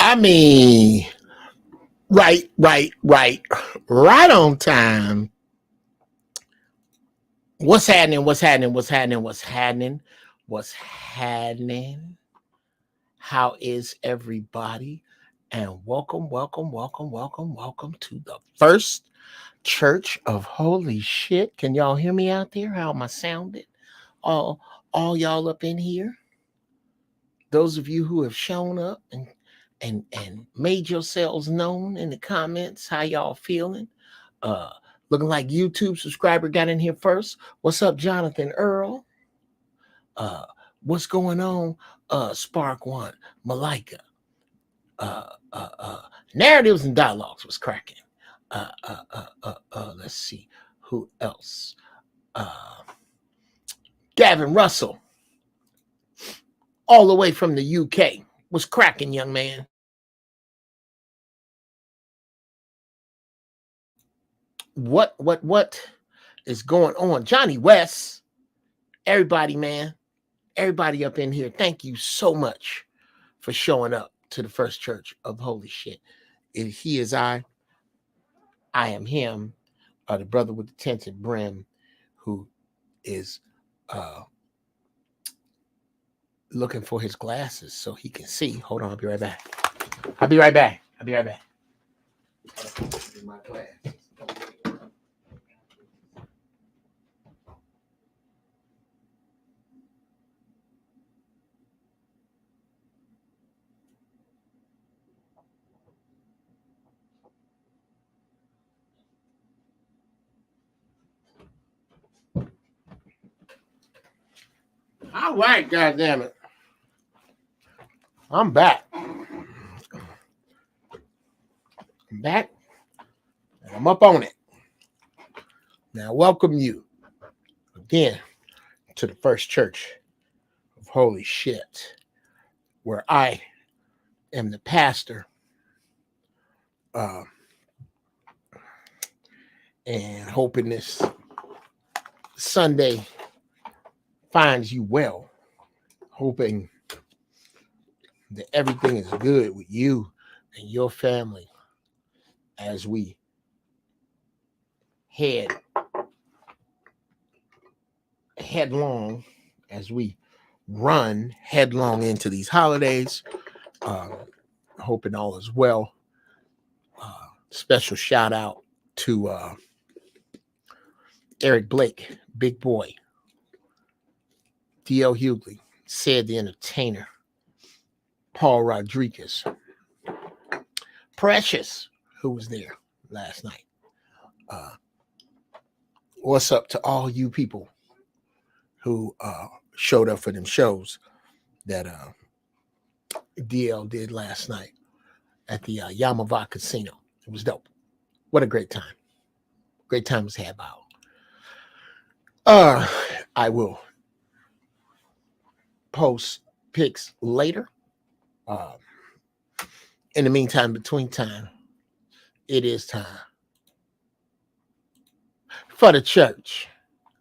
I mean, right on time. What's happening? What's happening? What's happening? What's happening? What's happening? How is everybody? And welcome to the first church of holy shit. Can y'all hear me out there? How am I sounding? All, all y'all up in here. Those of you who have shown up and made yourselves known in the comments, how y'all feeling? Uh, Looking like YouTube subscriber got in here first. What's up, Jonathan Earl? Uh, what's going on? Spark One, Malika. Narratives and dialogues was cracking. Let's see who else. Uh, Gavin Russell, all the way from the UK, was cracking, young man. What is going on? Johnny West, everybody, man, everybody up in here. Thank you so much for showing up to the first church of holy shit. If he is I am him, the brother with the tinted brim who is looking for his glasses so he can see. Hold on, I'll be right back. I'll be right back. My glasses. All right, goddamn it. I'm back. I'm back. And I'm up on it. Now, welcome you again to the first church of holy shit, where I am the pastor. And hoping this Sunday finds you well. Hoping that everything is good with you and your family as we run headlong into these holidays. Hoping all is well. Special shout out to Eric Blake, Big Boy, D.L. Hughley, Said the Entertainer, Paul Rodriguez, Precious, who was there last night. What's up to all you people who showed up for them shows that DL did last night at the Yamava Casino. It was dope. What a great time. Great time was had by all. I will post pics later. In the meantime, between time, it is time for the church.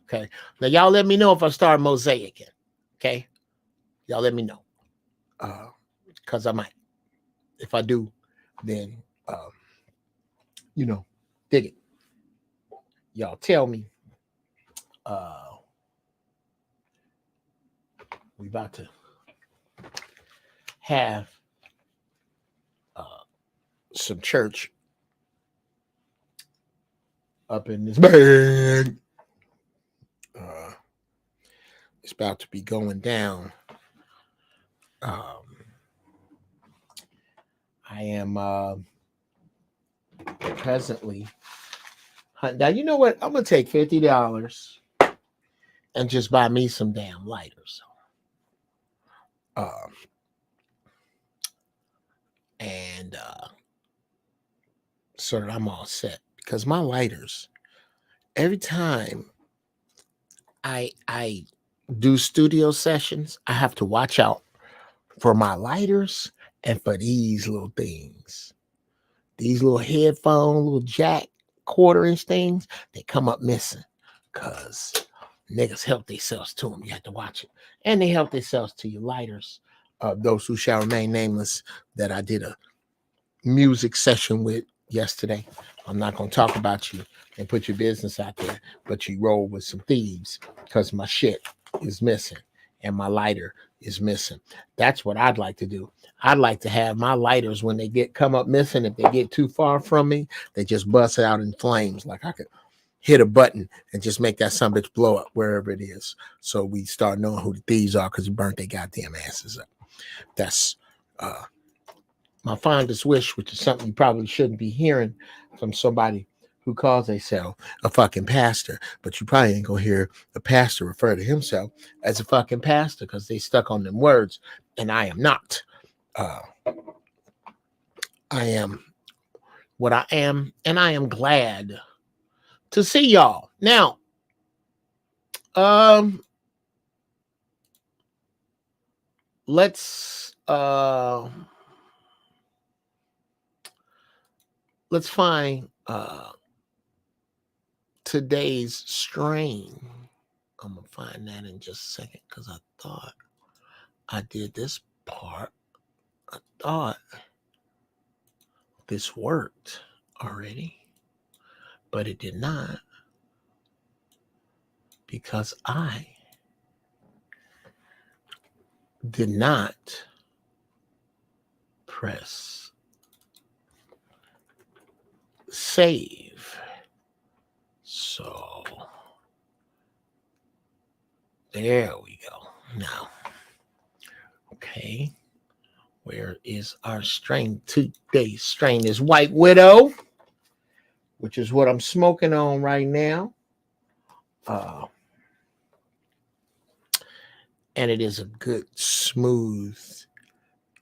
Okay. Now, y'all let me know if I start mosaicing. Okay. Y'all let me know. Because I might. If I do, then, dig it. Y'all tell me. We about to have some church up in this bag. It's about to be going down. I am presently. Now, you know what? I'm going to take $50 and just buy me some damn lighters. And so that I'm all set. Because my lighters, every time I do studio sessions, I have to watch out for my lighters and for these little things. These little headphone, little jack, quarter-inch things, they come up missing. Because niggas help themselves to them. You have to watch it. And they help themselves to your lighters. those who shall remain nameless that I did a music session with yesterday. I'm not going to talk about you and put your business out there, but you roll with some thieves because my shit is missing and my lighter is missing. That's what I'd like to do. I'd like to have my lighters when they come up missing. If they get too far from me, they just bust out in flames. Like I could hit a button and just make that son bitch blow up wherever it is. So we start knowing who the thieves are because we burnt their goddamn asses up. That's my fondest wish, which is something you probably shouldn't be hearing from somebody who calls themselves a fucking pastor. But you probably ain't gonna hear the pastor refer to himself as a fucking pastor because they stuck on them words, and I am not. I am what I am, and I am glad to see y'all. Now, let's find today's strain. I'm gonna find that in just a second because I thought I did this part. I thought this worked already, but it did not because I did not press save. So there we go. Now, okay, where is our strain? Today's strain is White Widow, which is what I'm smoking on right now. And it is a good, smooth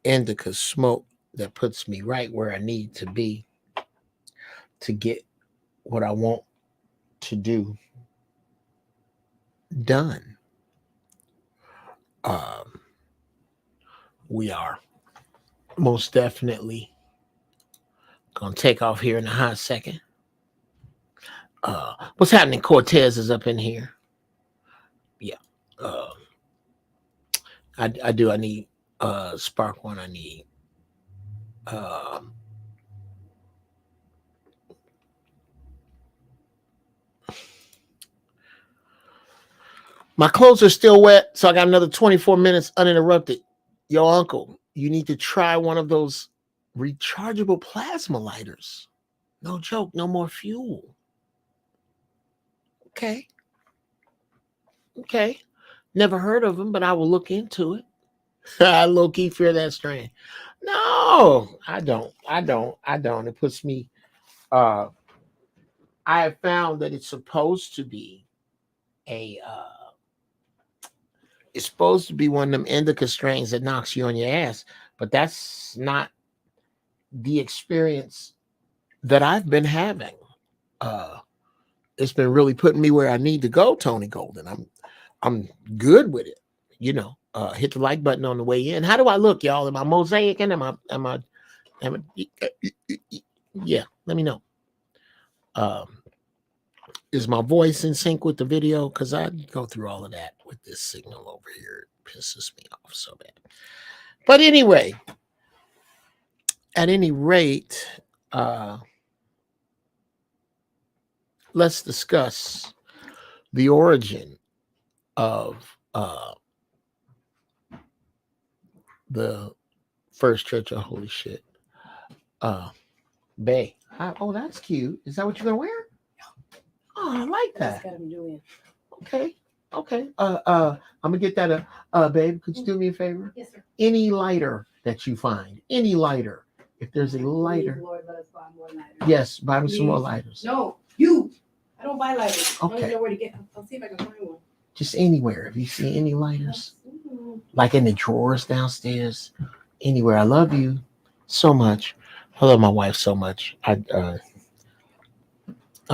indica smoke that puts me right where I need to be to get what I want to do done. We are most definitely gonna take off here in a hot second. What's happening? Cortez is up in here. Yeah. I do. I need Spark One. I need my clothes are still wet, so I got another 24 minutes uninterrupted. Yo, uncle, you need to try one of those rechargeable plasma lighters. No joke, no more fuel. Okay. Never heard of them, but I will look into it. I low-key fear that strain. No, I don't. It puts me, I have found that it's supposed to be it's supposed to be one of them indica strains that knocks you on your ass, but that's not the experience that I've been having. It's been really putting me where I need to go, Tony Golden. I'm good with it. Hit the like button on the way in. How do I look, y'all? Am I mosaicing? Am I yeah, let me know. Is my voice in sync with the video? Because I go through all of that with this signal over here. It pisses me off so bad. But anyway, at any rate, let's discuss the origin of the First Church of Holy Shit. Bay. Oh, that's cute. Is that what you're gonna wear? Oh, I like that. That's what I'm doing. Okay. I'm gonna get that. Babe, could you do me a favor? Yes, sir. Any lighter that you find, any lighter. If there's a lighter. Lord, let us buy more lighters. Yes, buy me some more lighters. No, you. I don't buy lighters. Okay. I don't even know where to get them. I'll see if I can find one. Just anywhere. If you see any lighters, like in the drawers downstairs, anywhere. I love you so much. I love my wife so much. I'm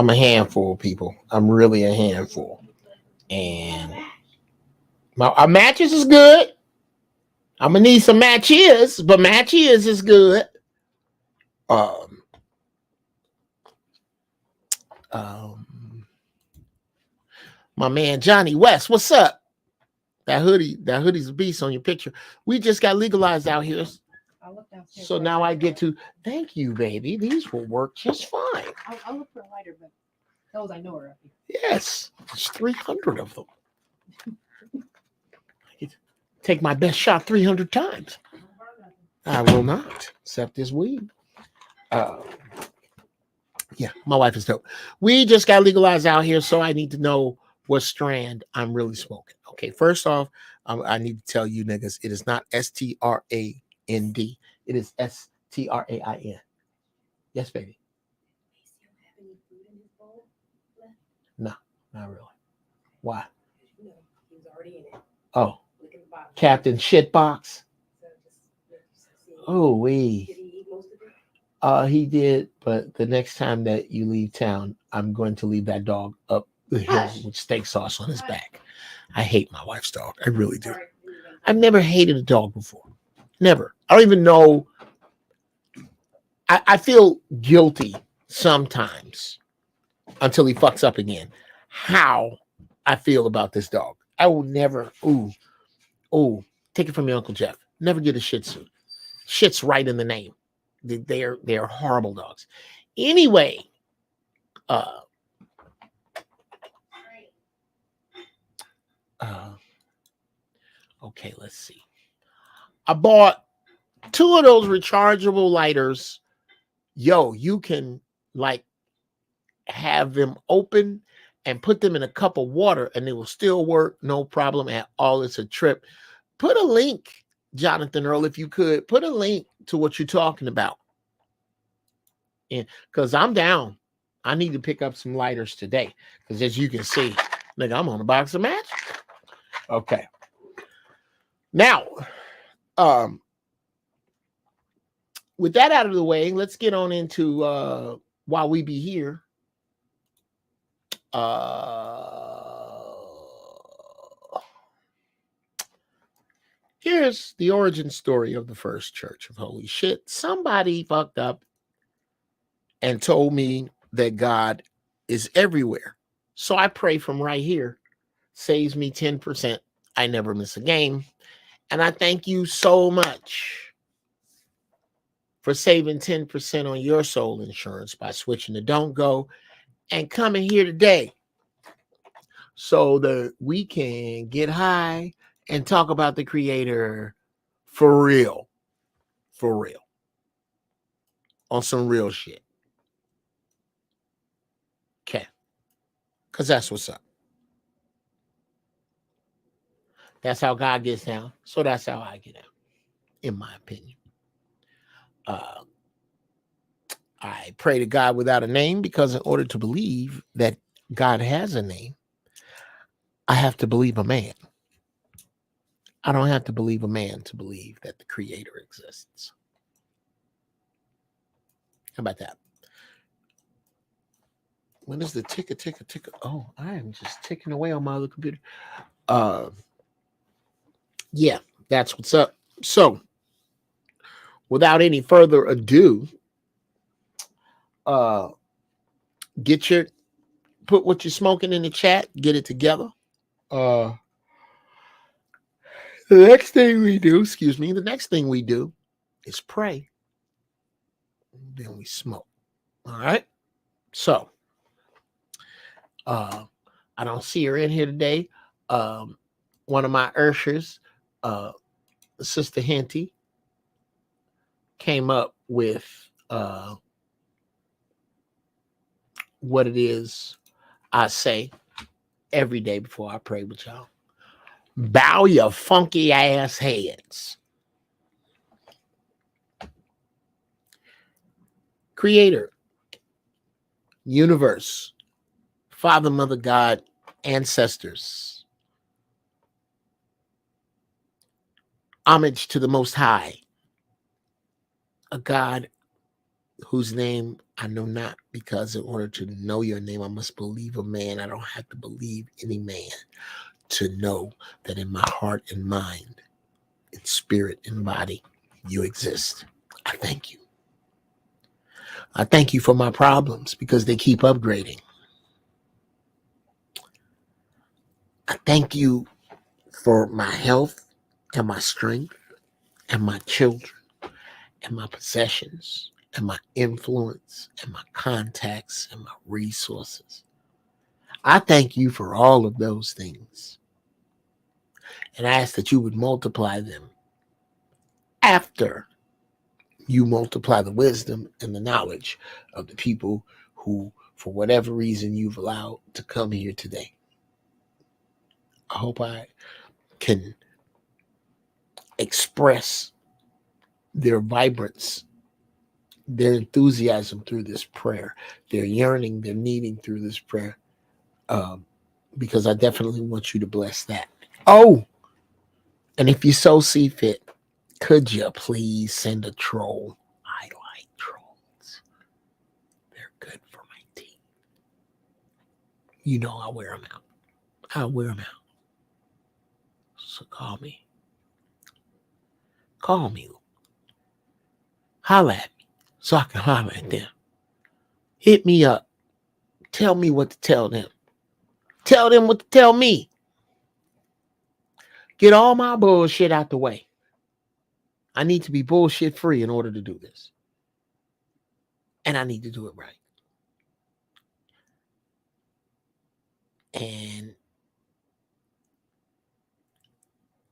a handful, people. I'm really a handful. And our matches is good. I'm gonna need some matches, but matches is good. My man Johnny West, what's up? That hoodie's a beast on your picture. We just got legalized out here. I'll look downstairs. So now I get to thank you, baby. These will work just fine. I'll look for a lighter, but those I know are up here. Yes, there's 300 of them. Take my best shot 300 times. I will not, except this weed. Yeah, my wife is dope. We just got legalized out here, so I need to know what strand I'm really smoking. Okay, first off, I need to tell you niggas, it is not STRAND. It is STRAIN. Yes, baby. No, not really. Why? He was already in it. Oh, Captain Shitbox. Oh, Did he eat most of it? He did, but the next time that you leave town, I'm going to leave that dog up the hill with steak sauce on his back. I hate my wife's dog. I really do. I've never hated a dog before. Never. I don't even know. I feel guilty sometimes until he fucks up again. How I feel about this dog. I will never, take it from your Uncle Jeff. Never get a Shih Tzu. Shit's right in the name. They're horrible dogs. Anyway, okay, let's see. I bought 2 of those rechargeable lighters. Yo, you can like have them open and put them in a cup of water and they will still work. No problem at all. It's a trip. Put a link, Jonathan Earl, if you could. Put a link to what you're talking about. And because I'm down. I need to pick up some lighters today. Because as you can see, nigga, I'm on a box of matches. Okay. Now, with that out of the way, let's get on into while we be here. Here's the origin story of the first church of holy shit. Somebody fucked up and told me that God is everywhere. So I pray from right here. Saves me 10%. I never miss a game. And I thank you so much for saving 10% on your soul insurance by switching to Don't Go and coming here today so that we can get high and talk about the Creator for real. For real. On some real shit. Okay. Because that's what's up. That's how God gets down. So that's how I get down, in my opinion. I pray to God without a name because in order to believe that God has a name, I have to believe a man. I don't have to believe a man to believe that the Creator exists. How about that? When is the ticker? Oh, I am just ticking away on my other computer. Yeah, that's what's up. So, without any further ado, put what you're smoking in the chat, get it together. The next thing we do is pray. Then we smoke. All right. So, I don't see her in here today. One of my Urshers, Sister Henty, came up with what it is I say every day before I pray with y'all. Bow your funky ass heads. Creator, universe, Father, Mother, God, ancestors. Homage to the Most High, a God whose name I know not, because in order to know your name, I must believe a man. I don't have to believe any man to know that in my heart and mind, in spirit and body, you exist. I thank you. I thank you for my problems because they keep upgrading. I thank you for my health and my strength and my children and my possessions and my influence and my contacts and my resources. I thank you for all of those things. And I ask that you would multiply them after you multiply the wisdom and the knowledge of the people who, for whatever reason, you've allowed to come here today. I hope I can express their vibrance, their enthusiasm through this prayer, their yearning, their needing through this prayer, because I definitely want you to bless that. Oh, and if you so see fit, could you please send a troll? I like trolls. They're good for my team. You know I'll wear them out. I'll wear them out. So call me. Call me. Holla at me so I can holler at them. Hit me up. Tell me what to tell them. Tell them what to tell me. Get all my bullshit out the way. I need to be bullshit free in order to do this. And I need to do it right. And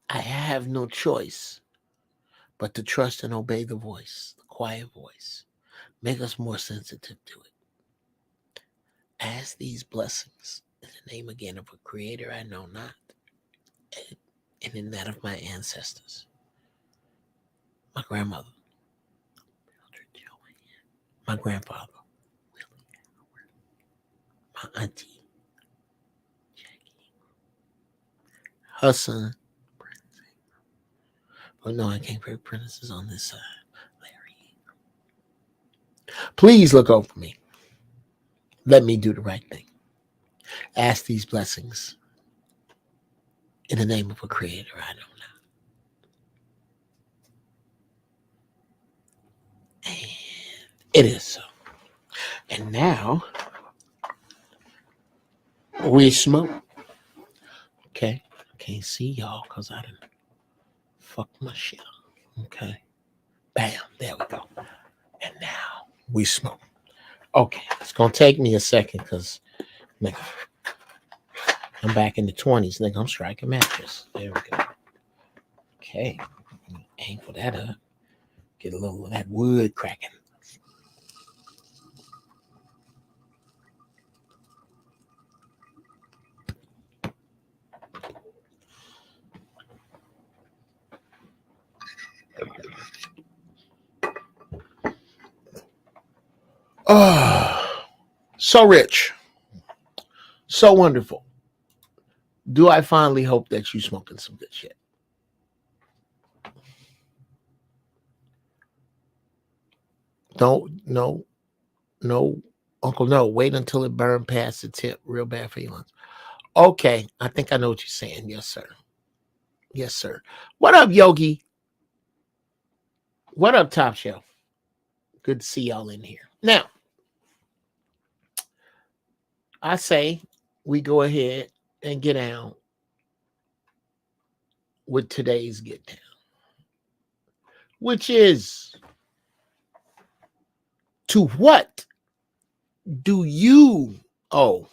I have no choice but to trust and obey the voice, the quiet voice. Make us more sensitive to it. Ask these blessings in the name again of a creator I know not, and in that of my ancestors. My grandmother, my grandfather, my auntie, Jackie, her son, oh no, I can't put apprentices on this side, Larry. Please look over me. Let me do the right thing. Ask these blessings in the name of a creator I know not. And it is so. And now we smoke. Okay. I can't see y'all because I didn't fuck my shit up. Okay. Bam. There we go. And now we smoke. Okay. It's going to take me a second because, nigga, I'm back in the 20s. Nigga, I'm striking mattress. There we go. Okay. Angle that up. Get a little of that wood cracking. Oh, so rich. So wonderful. Do I finally hope that you smoking some good shit? Don't, no, Uncle, no. Wait until it burned past the tip. Real bad feelings. Okay, I think I know what you're saying. Yes, sir. Yes, sir. What up, Yogi? What up, Top Shelf? Good to see y'all in here. Now, I say we go ahead and get down with today's get down, which is, to what do you owe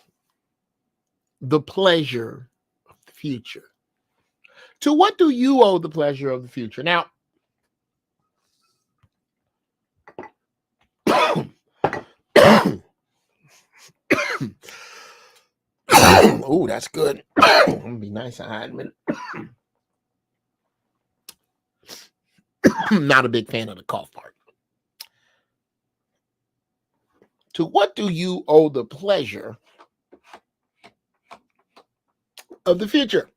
the pleasure of the future? To what do you owe the pleasure of the future? Now, oh, that's good. I'm gonna be nice and hide a minute. I'm not a big fan of the cough part. To what do you owe the pleasure of the future?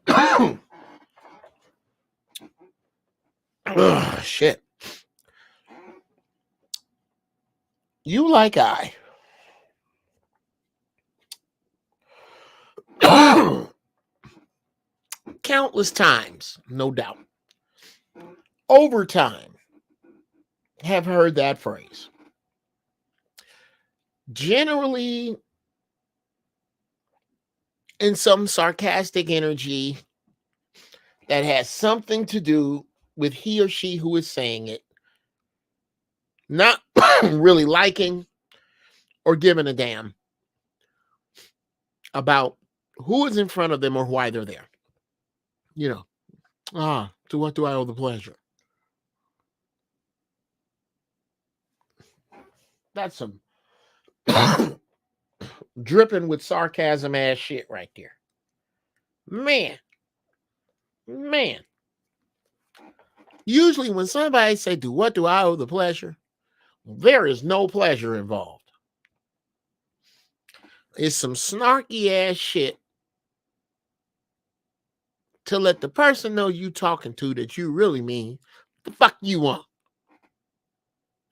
Oh, shit. You like I. Countless times, no doubt, over time, have heard that phrase. Generally, in some sarcastic energy that has something to do with he or she who is saying it not really liking or giving a damn about who is in front of them or why they're there. You know, to what do I owe the pleasure? That's some dripping with sarcasm ass shit right there. Man. Usually when somebody say, to what do I owe the pleasure? There is no pleasure involved. It's some snarky ass shit to let the person know you talking to that you really mean the fuck you want.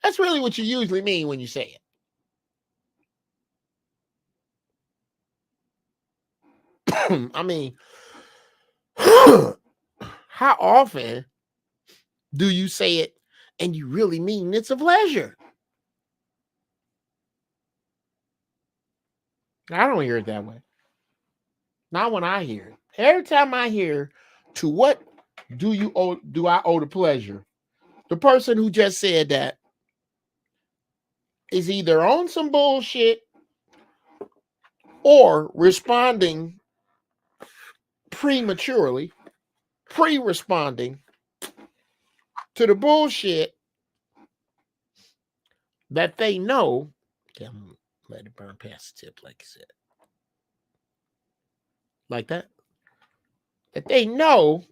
That's really what you usually mean when you say it. I mean, how often do you say it and you really mean it's a pleasure? I don't hear it that way. Not when I hear it. Every time I hear, to what do I owe the pleasure? The person who just said that is either on some bullshit or responding prematurely, pre-responding to the bullshit that they know. Okay, I'm gonna let it burn past the tip, like you said. Like that. That they know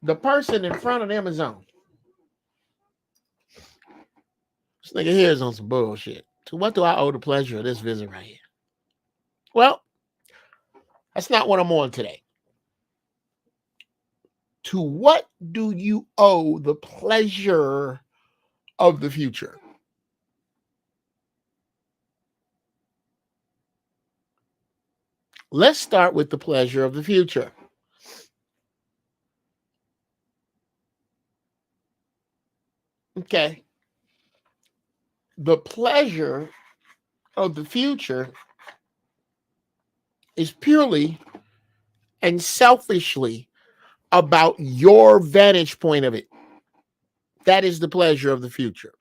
the person in front of them is on. This nigga here is on some bullshit. To what do I owe the pleasure of this visit right here? Well, that's not what I'm on today. To what do you owe the pleasure of the future? Let's start with the pleasure of the future. Okay. The pleasure of the future is purely and selfishly about your vantage point of it. That is the pleasure of the future.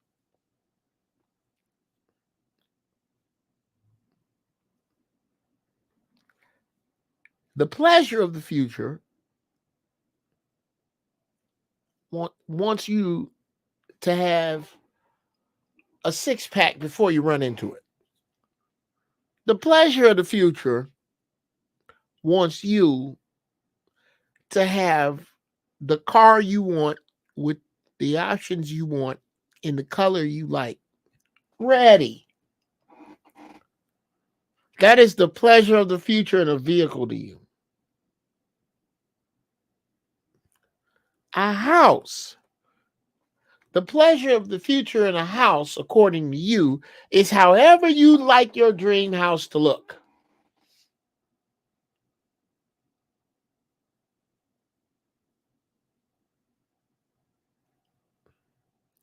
The pleasure of the future wants you to have a six-pack before you run into it. The pleasure of the future wants you to have the car you want with the options you want in the color you like ready. That is the pleasure of the future in a vehicle to you. A house. The pleasure of the future in a house, according to you, is however you like your dream house to look.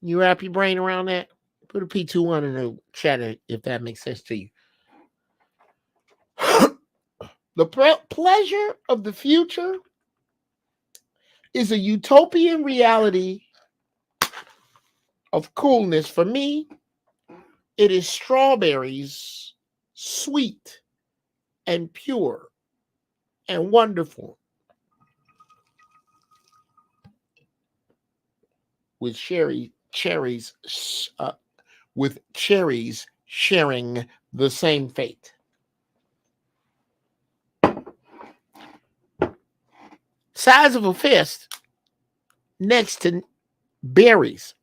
You wrap your brain around that? Put a P21 in the chat if that makes sense to you. The pleasure of the future is a utopian reality of coolness. For me, it is strawberries, sweet and pure and wonderful, with cherries sharing the same fate. Size of a fist next to berries.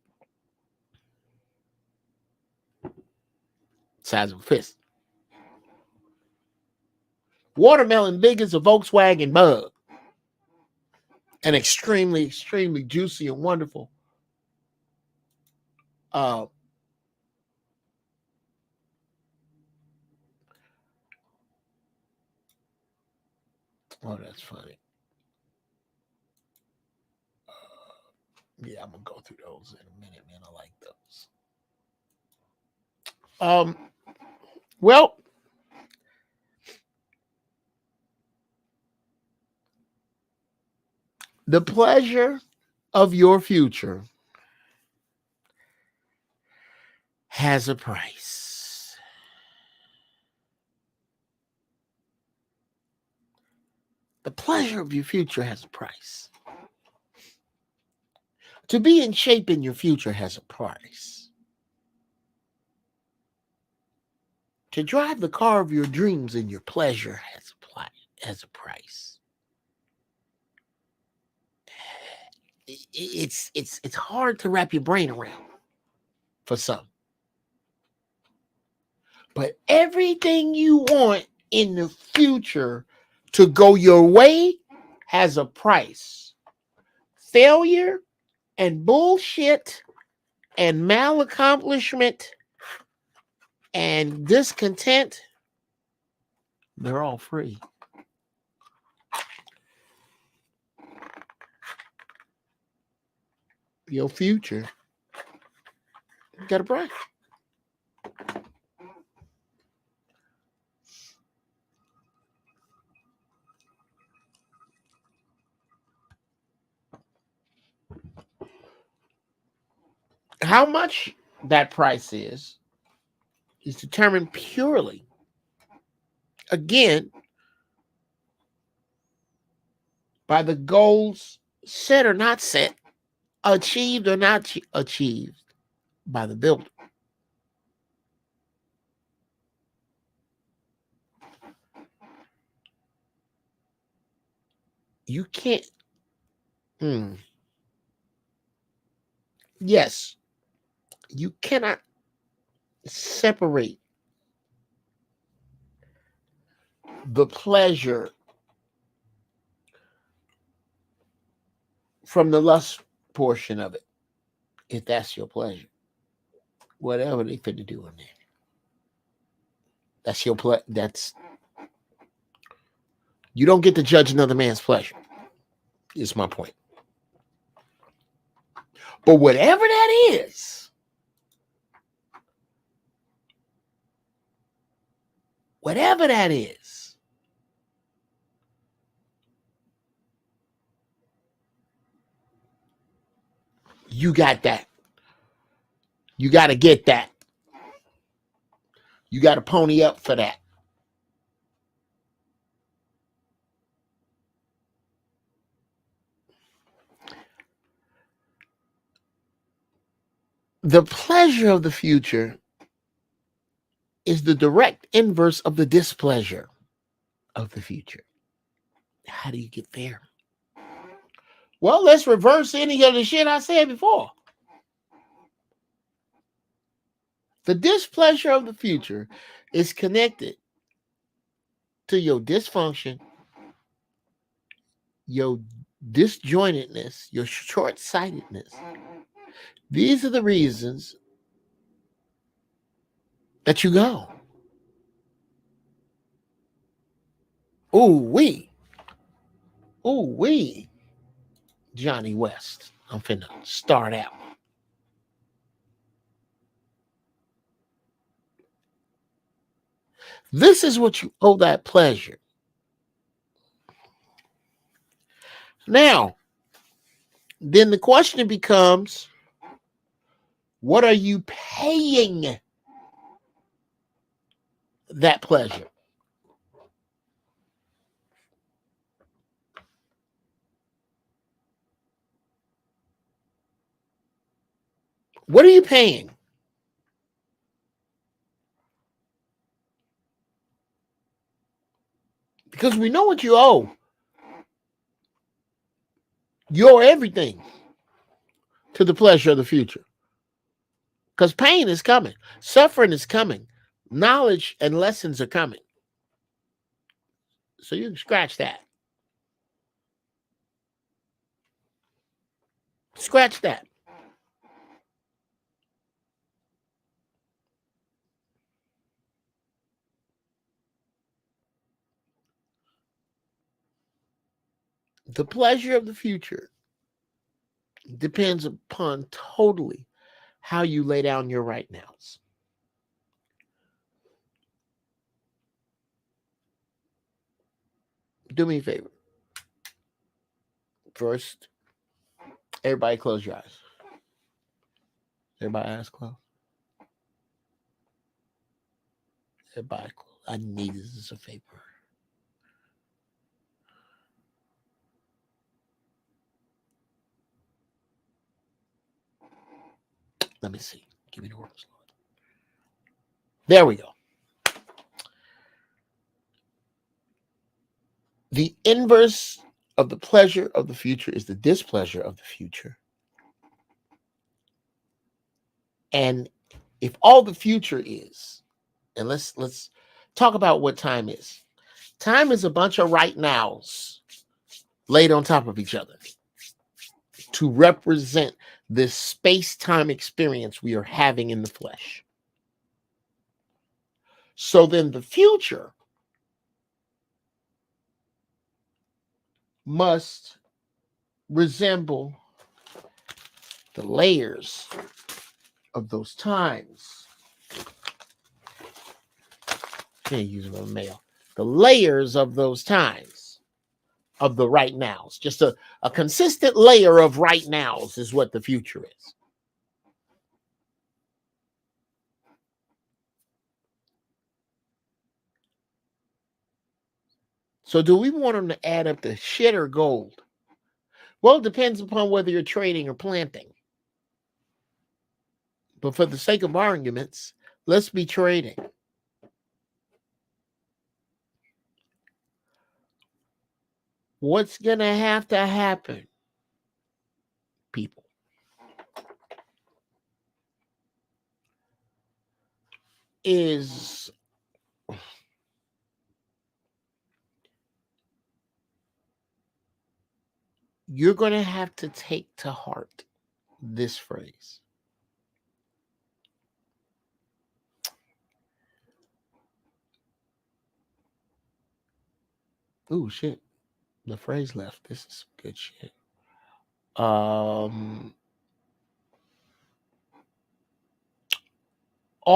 Size of a fist. Watermelon big as a Volkswagen Bug. And extremely, extremely juicy and wonderful. Oh, that's funny. Yeah, I'm gonna go through those in a minute, man. I like those. Well, The pleasure of your future has a price. The pleasure of your future has a price. To be in shape in your future has a price. To drive the car of your dreams in your pleasure has a price. It's hard to wrap your brain around for some. But everything you want in the future to go your way has a price. Failure and bullshit and malaccomplishment and discontent, they're all free. Your future got a price. How much that price is determined purely, again, by the goals set or not set, achieved or not achieved by the builder. You can't. Yes, you cannot separate the pleasure from the lust portion of it, if that's your pleasure. Whatever they finna do in there. That's your pleasure. You don't get to judge another man's pleasure, is my point. But whatever that is, you got that. You got to get that. You got to pony up for that. The pleasure of the future is the direct inverse of the displeasure of the future. How do you get there? Well, let's reverse any of the shit I said before. The displeasure of the future is connected to your dysfunction, your disjointedness, your short-sightedness. These are the reasons that you go. Ooh wee, Johnny West. I'm finna start out. This is what you owe that pleasure. Now, then the question becomes, what are you paying that pleasure? What are you paying? Because we know what you owe. You owe everything to the pleasure of the future. Because pain is coming. Suffering is coming. Knowledge and lessons are coming. So you can scratch that. Scratch that. The pleasure of the future depends upon totally how you lay down your right nows. Do me a favor. First, everybody close your eyes. Everybody eyes closed. Everybody close. I need this as a favor. Let me see. Give me the words. There we go. The inverse of the pleasure of the future is the displeasure of the future. And if all the future is, and let's talk about what time is. Time is a bunch of right nows laid on top of each other to represent this space-time experience we are having in the flesh. So then the future must resemble the layers of those times. Can't use it on mail. The layers of those times of the right nows. Just a consistent layer of right nows is what the future is. So do we want them to add up to shit or gold? Well, it depends upon whether you're trading or planting. But for the sake of arguments, let's be trading. What's going to happen, people, is you're going to have to take to heart this phrase. Ooh, shit. The phrase left. This is some good shit. All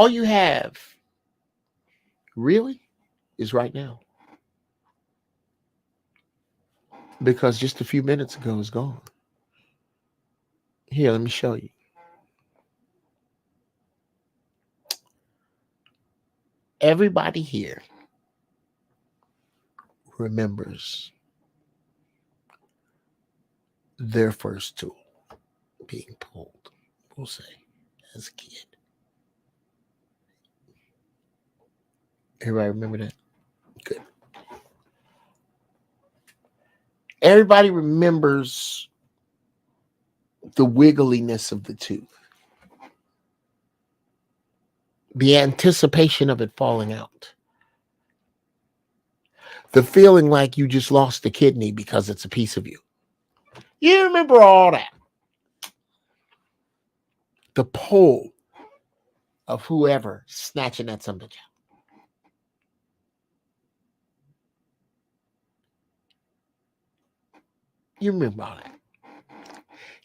you have really is right now. Because just a few minutes ago is gone. Here, let me show you. Everybody here remembers their first tool being pulled, we'll say, as a kid. Everybody remember that? Good. Everybody remembers the wiggliness of the tooth, the anticipation of it falling out, the feeling like you just lost a kidney because it's a piece of you. You remember all that. The pull of whoever snatching that something out. You remember all that.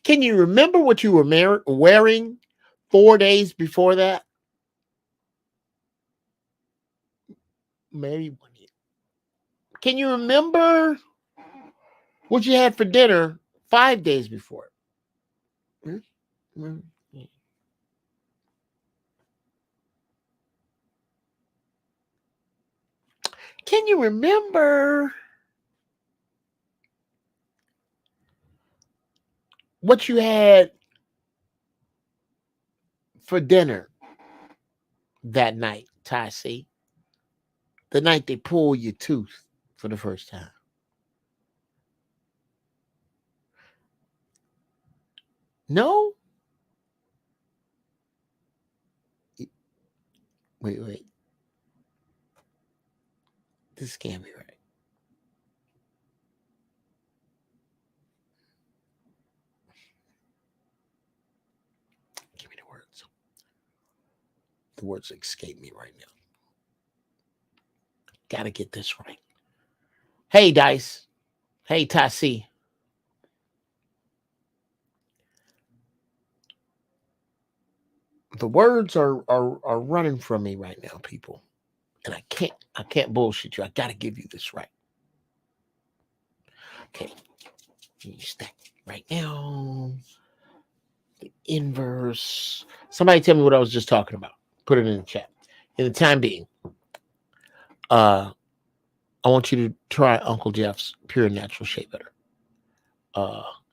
Can you remember what you were wearing 4 days before that? Maybe 1 year. Can you remember what you had for dinner 5 days before? Can you remember what you had for dinner that night, Ty? The night they pull your tooth for the first time. No? Wait. This can't be right. Give me the words. The words escape me right now. Gotta get this right. Hey, Dice. Hey, Ty. The words are running from me right now, people. And I can't bullshit you. I gotta give you this right. Okay. Stack right now. The inverse. Somebody tell me what I was just talking about. Put it in the chat. In the time being, I want you to try Uncle Jeff's Pure Natural Shea Butter.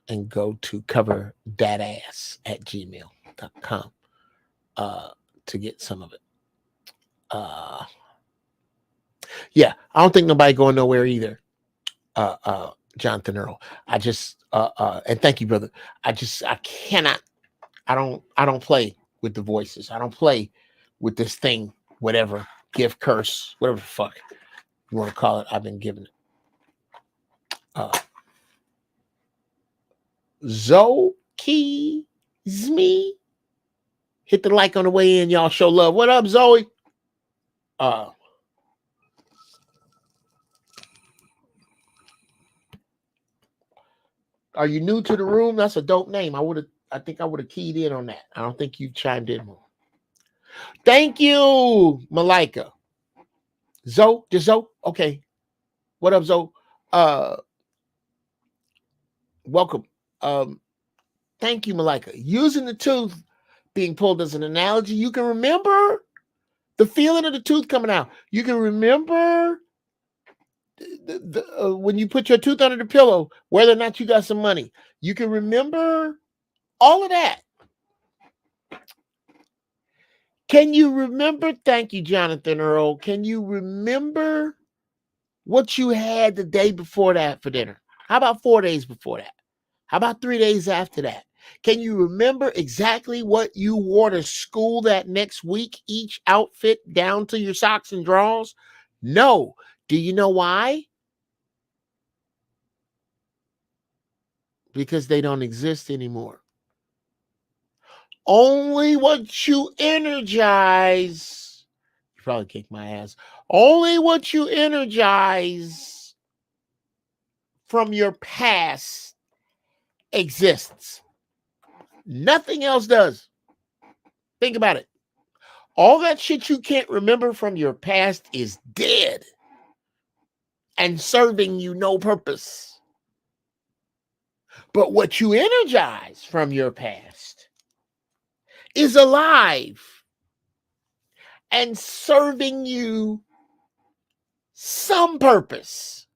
And go to coverthatass@gmail.com to get some of it. Yeah, I don't think nobody going nowhere either. Jonathan Earl. I just and thank you, brother. I cannot. I don't play with the voices. I don't play with this thing, whatever, gift, curse, whatever the fuck you want to call it. I've been given it. Zoe me. Hit the like on the way in, y'all. Show love. What up, Zoe? Are you new to the room? That's a dope name. I think I would have keyed in on that. I don't think you chimed in more. Thank you, Malika. Zoe, just Zoe? Okay. What up, Zoe? Welcome. Thank you, Malika. Using the tooth being pulled as an analogy, you can remember the feeling of the tooth coming out. You can remember when you put your tooth under the pillow, whether or not you got some money. You can remember all of that. Can you remember? Thank you, Jonathan Earl. Can you remember what you had the day before that for dinner? How about 4 days before that? How about 3 days after that? Can you remember exactly what you wore to school that next week, each outfit down to your socks and drawers? No. Do you know why? Because they don't exist anymore. Only what you energize. You probably kicked my ass. Only what you energize from your past exists. Nothing else does. Think about it. All that shit you can't remember from your past is dead and serving you no purpose. But what you energize from your past is alive and serving you some purpose.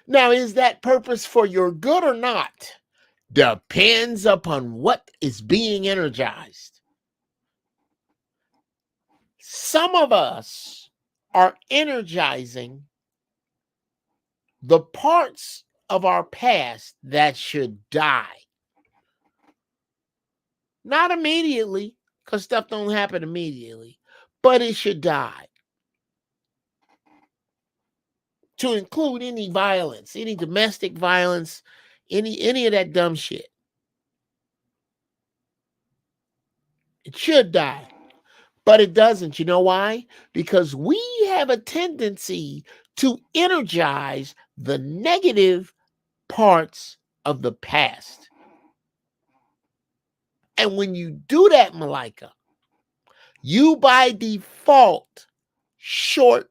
Now, is that purpose for your good or not? Depends upon what is being energized. Some of us are energizing the parts of our past that should die. Not immediately, because stuff don't happen immediately, but it should die. To include any violence, any domestic violence, any of that dumb shit. It should die, but it doesn't. You know why? Because we have a tendency to energize the negative parts of the past. And when you do that, Malika, you by default shortchange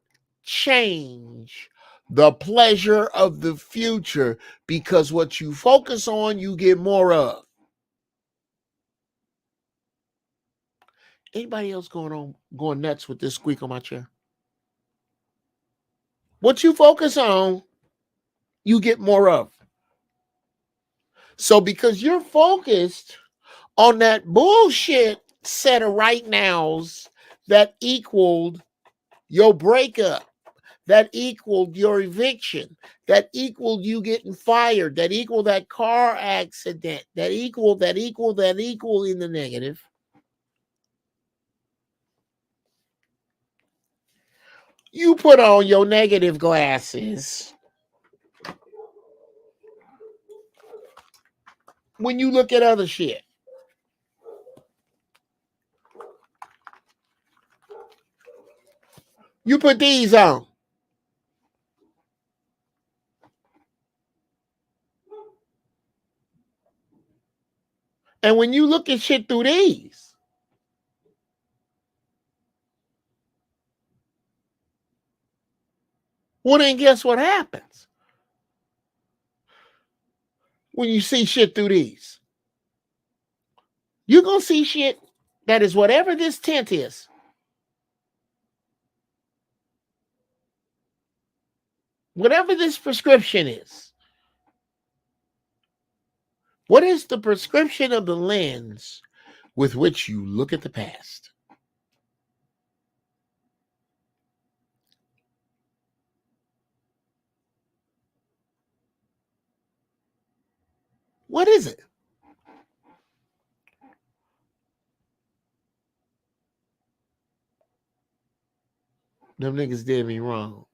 the pleasure of the future, because what you focus on, you get more of. Anybody else going nuts with this squeak on my chair? What you focus on, you get more of. So because you're focused on that bullshit set of right nows that equaled your breakup, that equaled your eviction, that equaled you getting fired, that equaled that car accident, that equal in the negative. You put on your negative glasses when you look at other shit. You put these on. And when you look at shit through these, well, then guess what happens? when you see shit through these. You're going to see shit that is whatever this tint is. Whatever this prescription is. What is the prescription of the lens with which you look at the past? What is it? Them niggas did me wrong.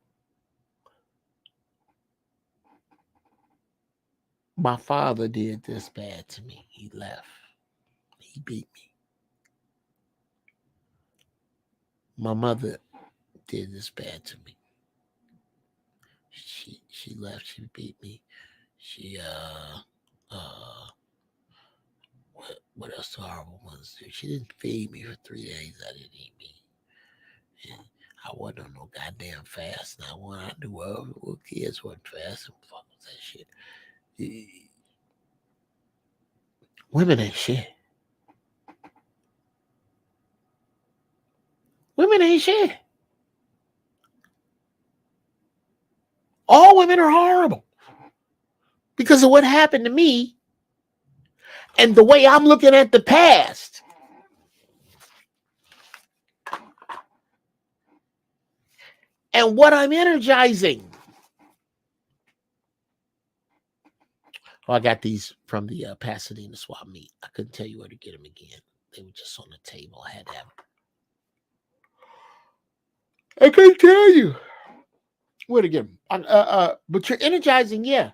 My father did this bad to me. He left. He beat me. My mother did this bad to me. She left. She beat me. She what else do horrible ones do? She didn't feed me for 3 days. I didn't eat me. And I wasn't on no goddamn fast. Now when I knew well, kids wasn't fasting. Fuck was that shit. Women ain't shit. Women ain't shit. All women are horrible because of what happened to me and the way I'm looking at the past. And what I'm energizing. Oh, I got these from the Pasadena swap meet. I couldn't tell you where to get them again. They were just on the table. I had to have them. I couldn't tell you where to get them. But you're energizing, yeah.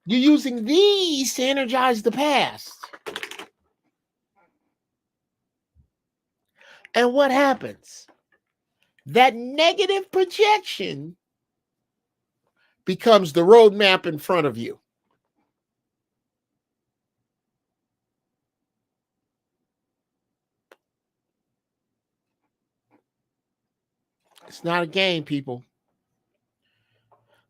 You're using these to energize the past. And what happens? That negative projection becomes the roadmap in front of you. It's not a game, people.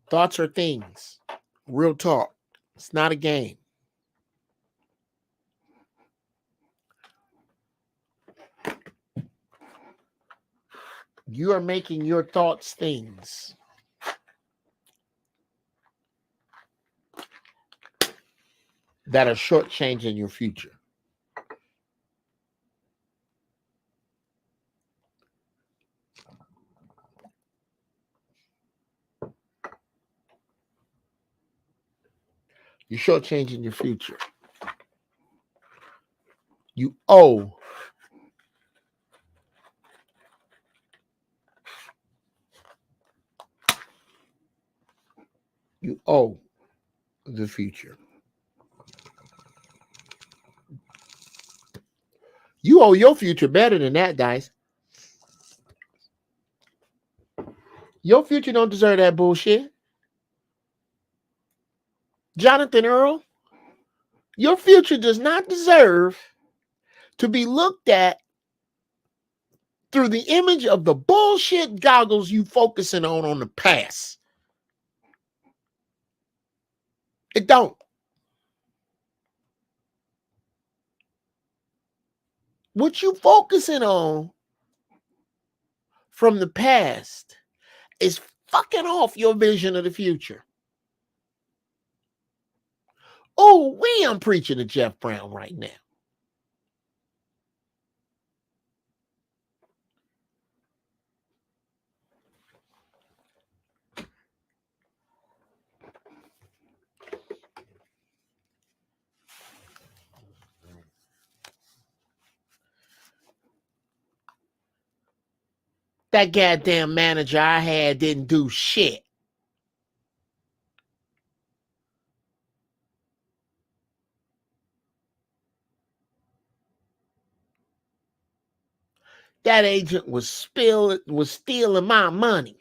Thoughts are things. Real talk. It's not a game. You are making your thoughts things. That are shortchanging your future. You're shortchanging your future. You owe the future. You owe your future better than that, guys. Your future don't deserve that bullshit. Jonathan Earl, your future does not deserve to be looked at through the image of the bullshit goggles you focusing on the past. It don't. What you focusing on from the past is fucking off your vision of the future. Oh, I'm preaching to Jeff Brown right now. That goddamn manager I had didn't do shit. That agent was stealing my money.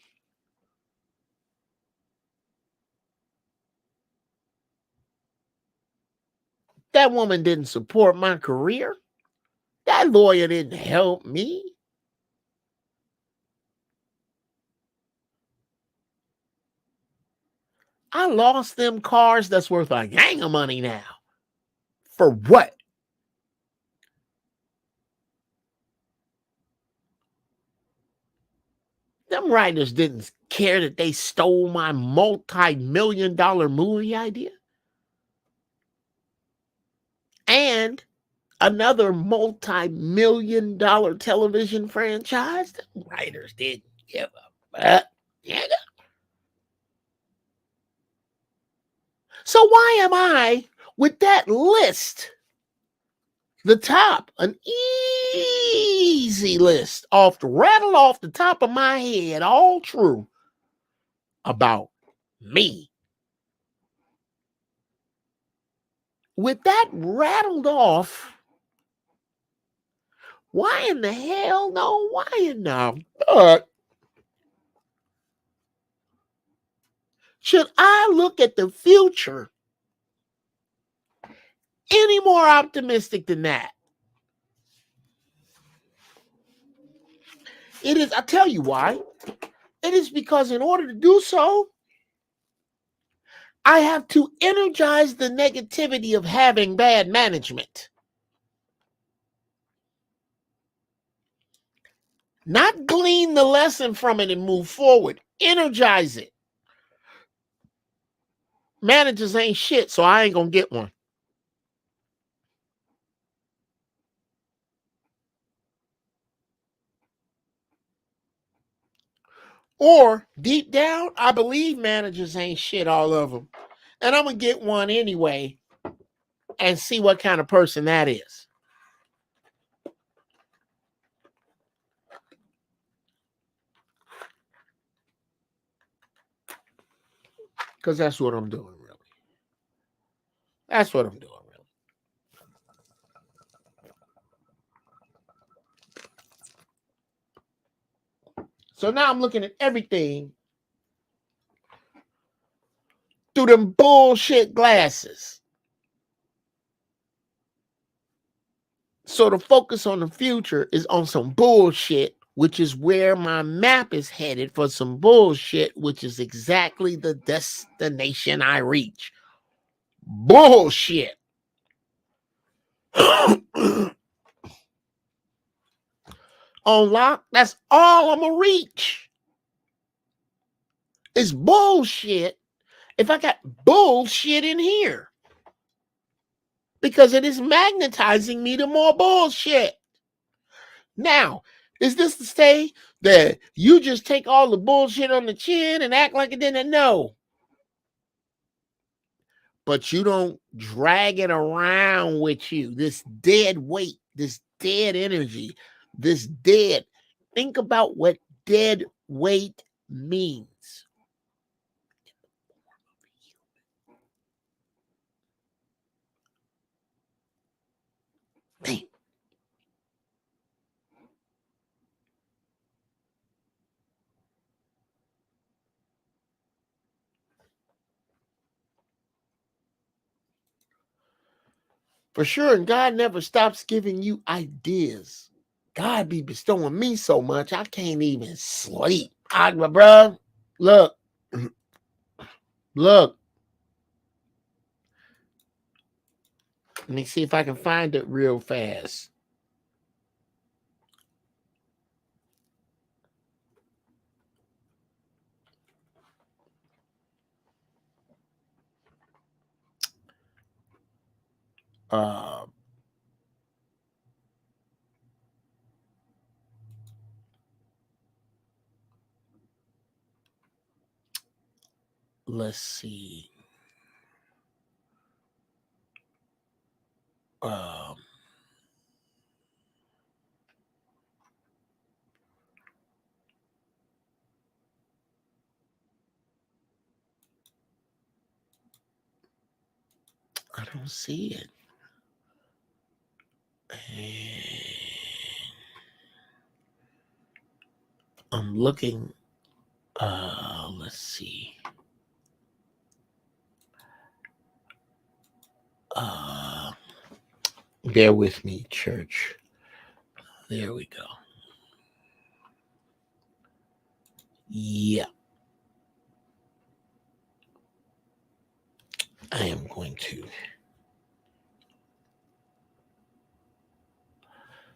That woman didn't support my career. That lawyer didn't help me. I lost them cars that's worth a gang of money now. For what? Them writers didn't care that they stole my multi-million-dollar movie idea. And another multi-million-dollar television franchise. The writers didn't give a fuck. So why am I with that list? The top, an easy list rattled off the top of my head, all true about me. With that rattled off, why in the hell, no, why in the fuck should I look at the future any more optimistic than that? It is, I'll tell you why. It is because in order to do so, I have to energize the negativity of having bad management. Not glean the lesson from it and move forward. Energize it. Managers ain't shit, so I ain't gonna get one. Or deep down, I believe managers ain't shit, all of them. And I'm gonna get one anyway and see what kind of person that is. Because that's what I'm doing, really. That's what I'm doing, really. So now I'm looking at everything through them bullshit glasses. So the focus on the future is on some bullshit, which is where my map is headed for some bullshit, which is exactly the destination I reach. Bullshit. On lock, that's all I'm gonna reach. It's bullshit if I got bullshit in here. Because it is magnetizing me to more bullshit. Now, is this to say that you just take all the bullshit on the chin and act like it didn't know? But you don't drag it around with you. This dead weight, this dead energy, this dead. Think about what dead weight means. Damn. For sure, and God never stops giving you ideas. God be bestowing me so much, I can't even sleep. Bro, look. Look. Let me see if I can find it real fast. Let's see. I don't see it. I'm looking. Let's see. Bear with me, church. There we go. Yeah. I am going to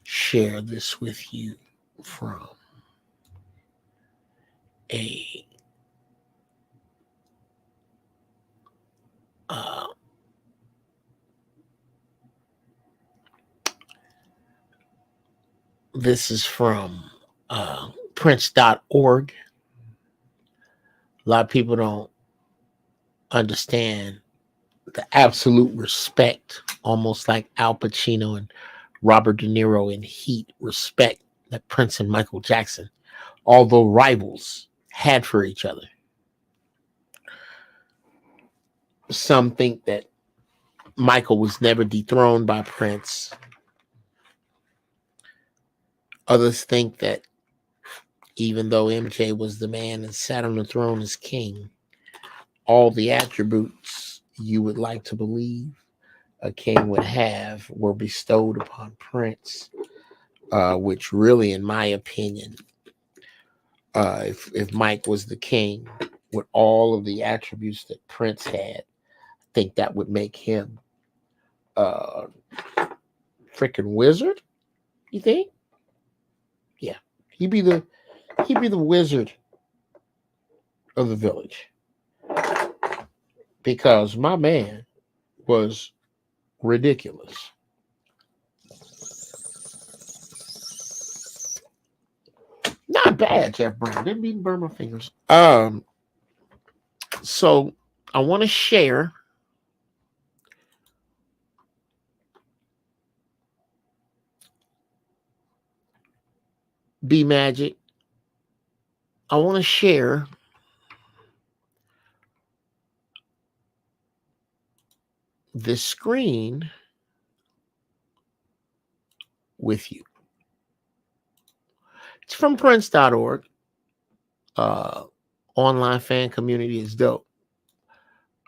share this with you from a this is from Prince.org. A lot of people don't understand the absolute respect, almost like Al Pacino and Robert De Niro in Heat, respect that Prince and Michael Jackson, although rivals, had for each other. Some think that Michael was never dethroned by Prince. Others think that even though MJ was the man and sat on the throne as king, all the attributes you would like to believe a king would have were bestowed upon Prince, which really, in my opinion, if Mike was the king with all of the attributes that Prince had, I think that would make him a freaking wizard. You think? Yeah, he'd be the wizard of the village, because my man was ridiculous. Not bad, Jeff Brown. Didn't mean to burn my fingers. So I want to share B Magic. I want to share this screen with you. It's from Prince.org. Online fan community is dope.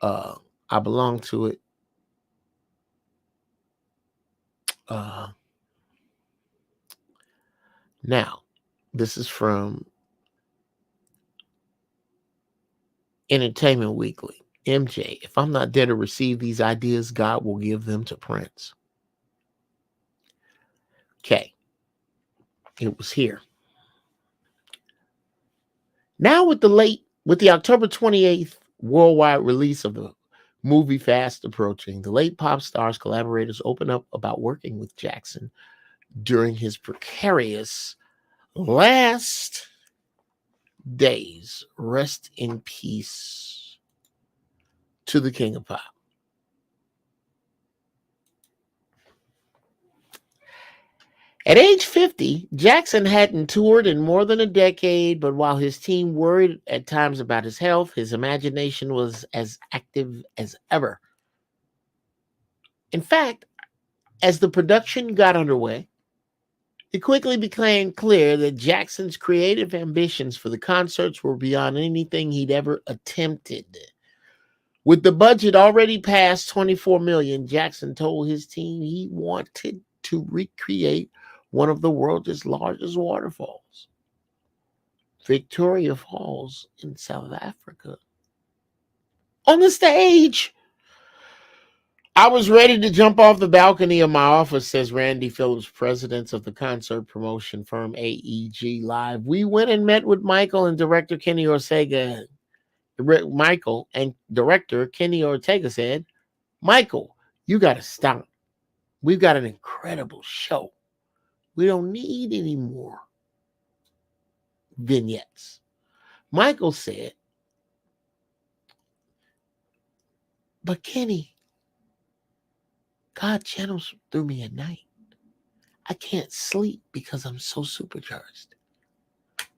I belong to it. Now, this is from Entertainment Weekly. MJ, if I'm not there to receive these ideas, God will give them to Prince. Okay. It was here. Now with the October 28th worldwide release of the movie fast approaching, the late pop star's collaborators open up about working with Jackson during his precarious last days. Rest in peace to the King of Pop. At age 50, Jackson hadn't toured in more than a decade, but while his team worried at times about his health, his imagination was as active as ever. In fact, as the production got underway, it quickly became clear that Jackson's creative ambitions for the concerts were beyond anything he'd ever attempted. With the budget already past $24 million, Jackson told his team he wanted to recreate one of the world's largest waterfalls, Victoria Falls in South Africa, on the stage. I was ready to jump off the balcony of my office, says Randy Phillips, president of the concert promotion firm AEG Live. We went and met with Michael and director Kenny Ortega. Michael and director Kenny Ortega said, Michael, you got to stop. We've got an incredible show. We don't need any more vignettes. Michael said, but Kenny, God channels through me at night. I can't sleep because I'm so supercharged.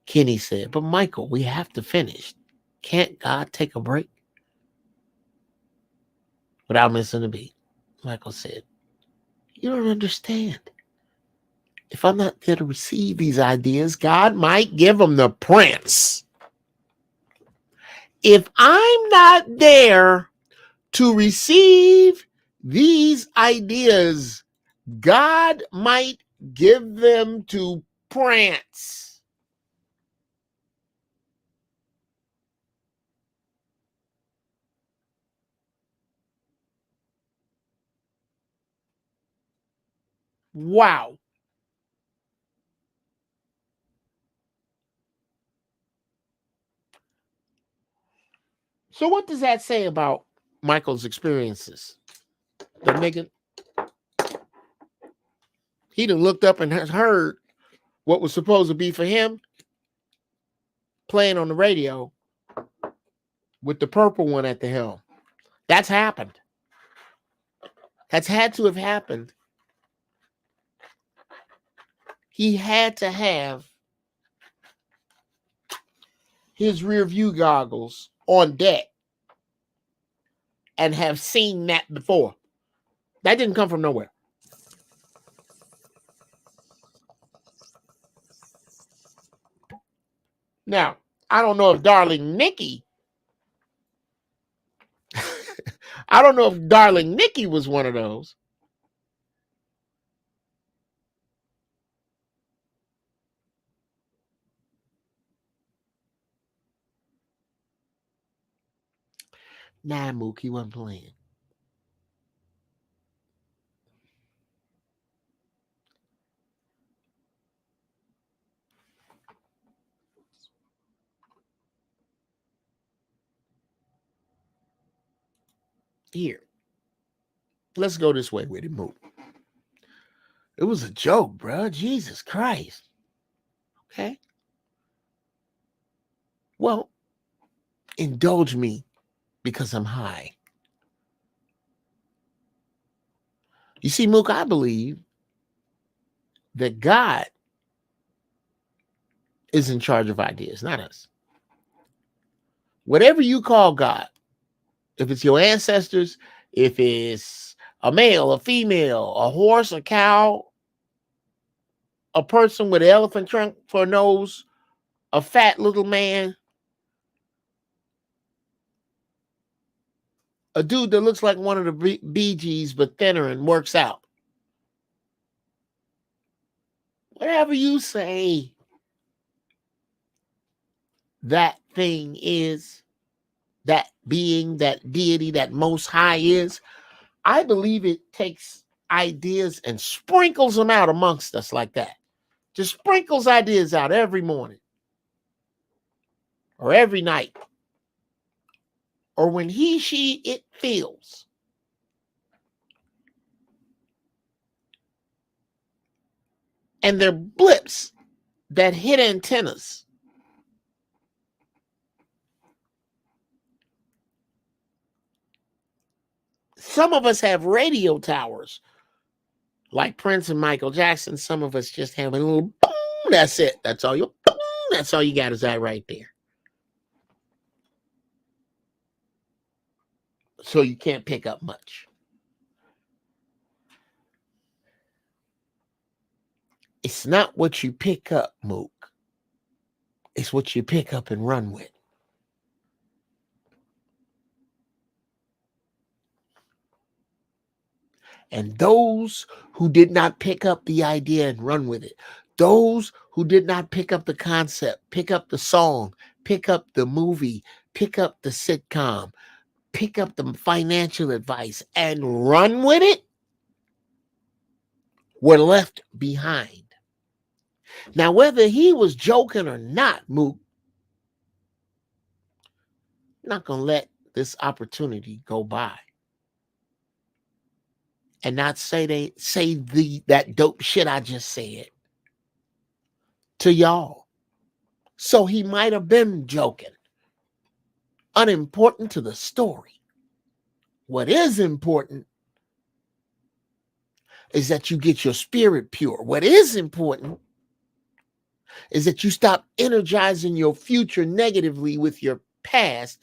Kenny said, but Michael, we have to finish. Can't God take a break? Without missing a beat, Michael said, you don't understand. If I'm not there to receive these ideas, God might give them to Prince. If I'm not there to receive these ideas, God might give them to Prince. Wow. So what does that say about Michael's experiences? The nigga, he done looked up and has heard what was supposed to be for him playing on the radio with the purple one at the helm. That's happened. That's had to have happened. He had to have his rear view goggles on deck and have seen that before. That didn't come from nowhere. Now, I don't know if Darling Nikki, I don't know if Darling Nikki was one of those. Nah, Mook, he wasn't playing. Here, let's go this way with it, Mook. It was a joke, bro. Jesus Christ. Okay. Well, indulge me because I'm high. You see, Mook, I believe that God is in charge of ideas, not us. Whatever you call God, if it's your ancestors, if it's a male, a female, a horse, a cow, a person with an elephant trunk for a nose, a fat little man, a dude that looks like one of the Bee Gees but thinner and works out. Whatever you say that thing is, that being, that deity, that most high is, I believe it takes ideas and sprinkles them out amongst us like that. Just sprinkles ideas out every morning or every night or when he, she, it feels. And they're blips that hit antennas. Some of us have radio towers like Prince and Michael Jackson. Some of us just have a little boom. That's it. That's all you. Boom, that's all you got is that right there. So you can't pick up much. It's not what you pick up, Mook. It's what you pick up and run with. And those who did not pick up the idea and run with it, those who did not pick up the concept, pick up the song, pick up the movie, pick up the sitcom, pick up the financial advice and run with it, were left behind. Now, whether he was joking or not, Mook, I'm not going to let this opportunity go by and not say that dope shit I just said to y'all. So he might have been joking. Unimportant to the story. What is important is that you get your spirit pure. What is important is that you stop energizing your future negatively with your past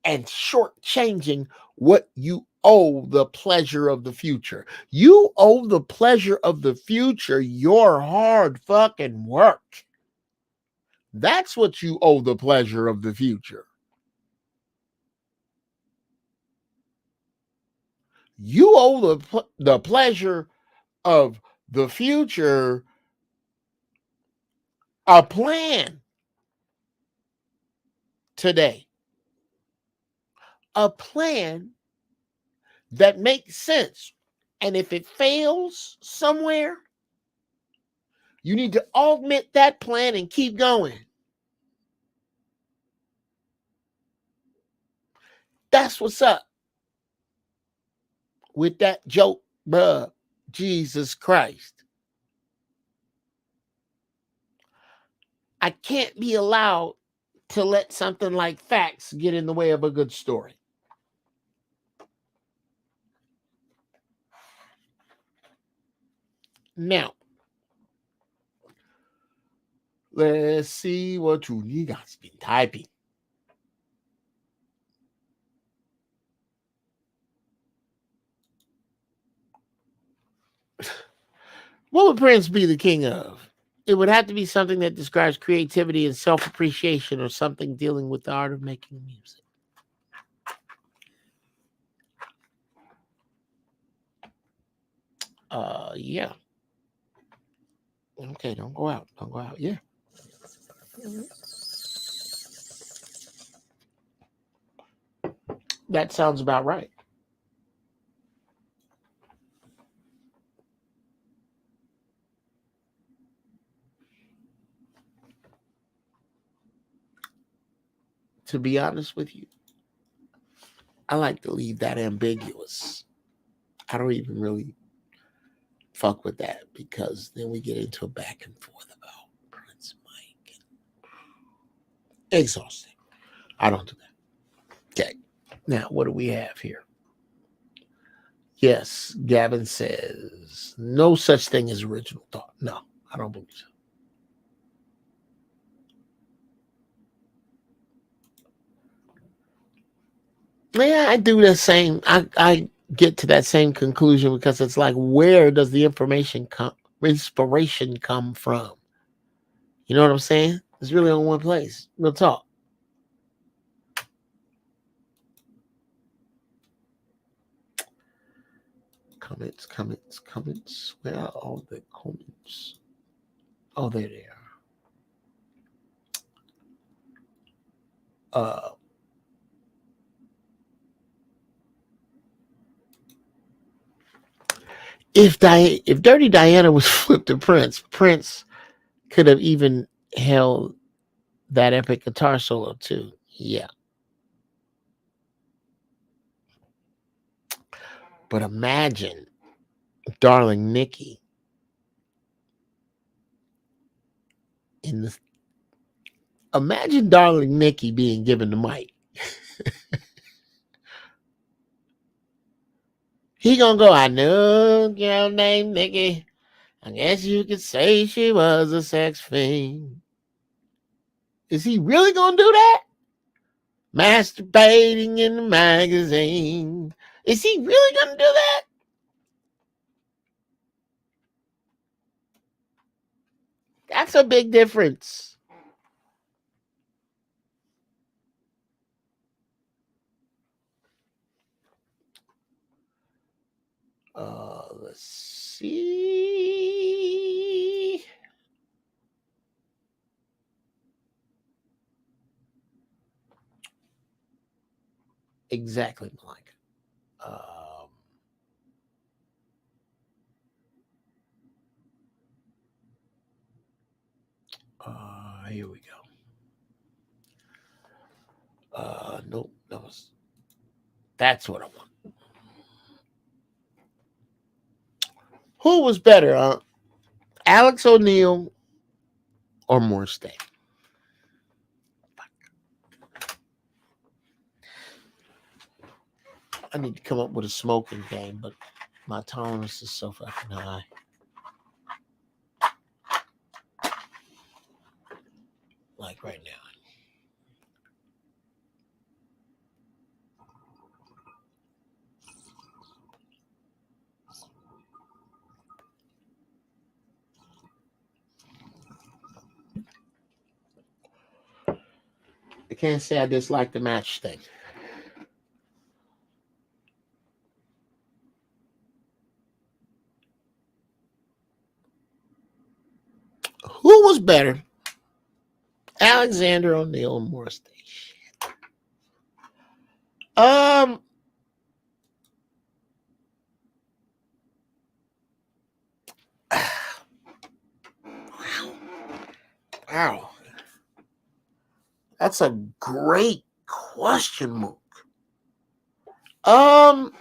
and shortchanging what you owe the pleasure of the future. You owe the pleasure of the future your hard fucking work. That's what you owe the pleasure of the future. You owe the pleasure of the future a plan today. A plan that makes sense And if it fails somewhere, you need to augment that plan and keep going. That's what's up with that joke, bruh. Jesus Christ. I can't be allowed to let something like facts get in the way of a good story. Now, let's see what you guys been typing. What would Prince be the king of? It would have to be something that describes creativity and self-appreciation, or something dealing with the art of making music. Yeah. Okay, don't go out. Don't go out. Yeah. That sounds about right. To be honest with you, I like to leave that ambiguous. I don't even really fuck with that, because then we get into a back and forth about Prince Mike. Exhausting. I don't do that. Okay. Now, what do we have here? Yes, Gavin says no such thing as original thought. No, I don't believe so. Yeah, I do the same. I get to that same conclusion, because it's like, where does the inspiration come from? You know what I'm saying? It's really on one place. Real talk. Comments. Where are all the comments? Oh, there they are. If Dirty Diana was flipped to Prince, Prince could have even held that epic guitar solo too. Yeah. But imagine Darling Nikki in the imagine Darling Nikki being given the mic. He gonna go, I knew a girl named Nikki. I guess you could say she was a sex fiend. Is he really gonna do that? Masturbating in the magazine. Is he really gonna do that? That's a big difference. Let's see. Exactly, Mike. Here we go. Nope, that's what I want. Who was better, Alex O'Neill or Morris Day? I need to come up with a smoking game, but my tolerance is so fucking high. Like right now. I can't say I dislike the match thing. Who was better, Alexander O'Neill or Morris Day? Wow. That's a great question, Mook. I'm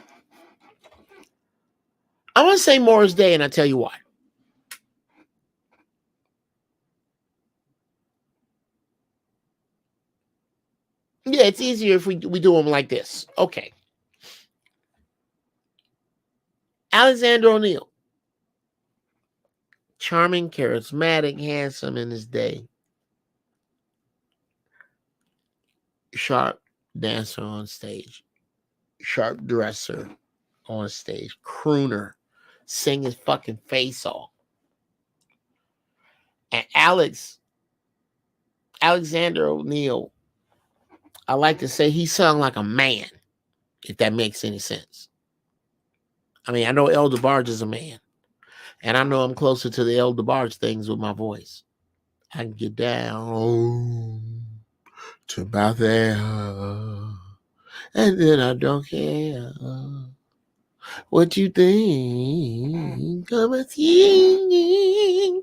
gonna say Morris Day, and I'll tell you why. Yeah, it's easier if we do them like this. Okay. Alexander O'Neal. Charming, charismatic, handsome in his day. Sharp dancer on stage. Sharp dresser on stage. Crooner. Sing his fucking face off. And Alexander O'Neal, I like to say he sung like a man, if that makes any sense. I mean, I know El DeBarge is a man, and I know I'm closer to the El DeBarge things with my voice. I can get down to about there, and then I don't care what you think of a thing.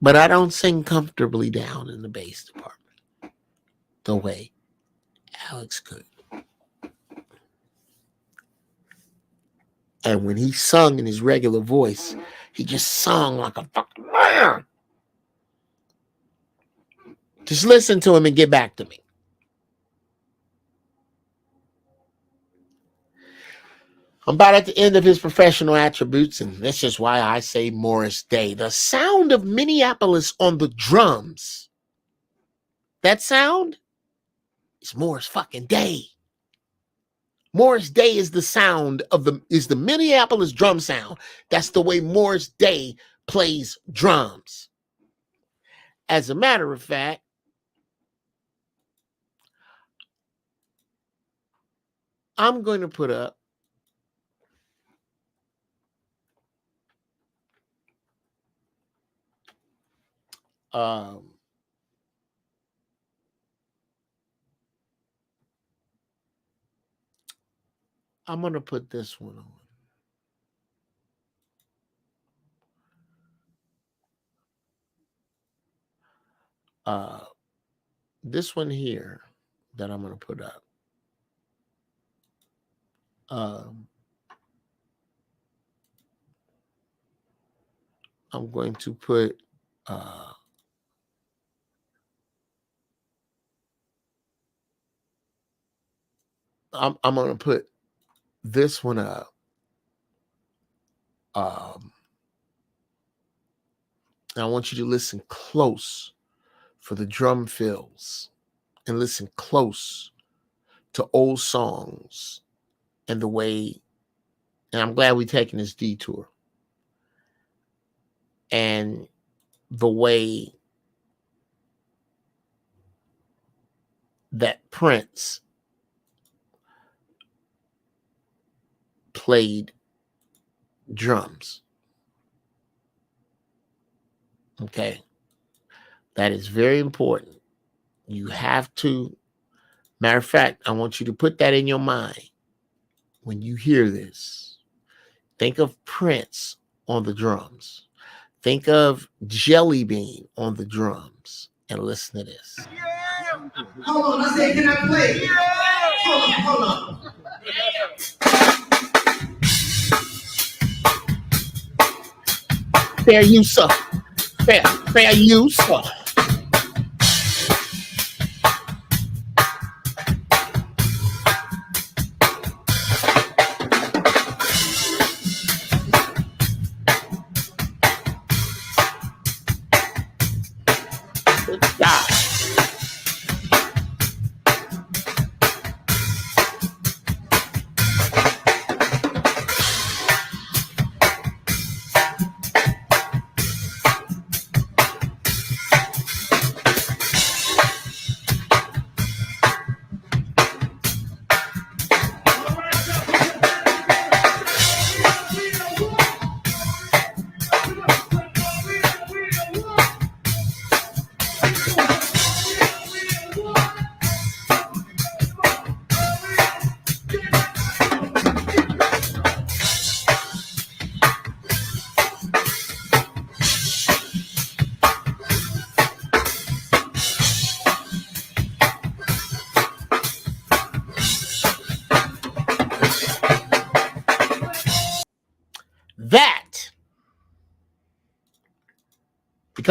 But I don't sing comfortably down in the bass department the way Alex could. And when he sung in his regular voice, he just sung like a fucking man. Just listen to him and get back to me. I'm about at the end of his professional attributes, and that's just why I say Morris Day. The sound of Minneapolis on the drums. That sound is Morris fucking Day. Morris Day is the sound of the Minneapolis drum sound. That's the way Morris Day plays drums. As a matter of fact, I'm going to put up I'm going to put this one on. This one here that I'm going to put up. I'm going to put I'm going to put this one up. I want you to listen close for the drum fills and listen close to old songs and the way, and I'm glad we're taking this detour, and the way that Prince played drums. Okay. That is very important. You have to, matter of fact, I want you to put that in your mind when you hear this. Think of Prince on the drums. Think of Jelly Bean on the drums. And listen to this. Yeah. Hold on, I said, can I play? Yeah. Hold on. Fair use, sir. Fair use, sir. Good job.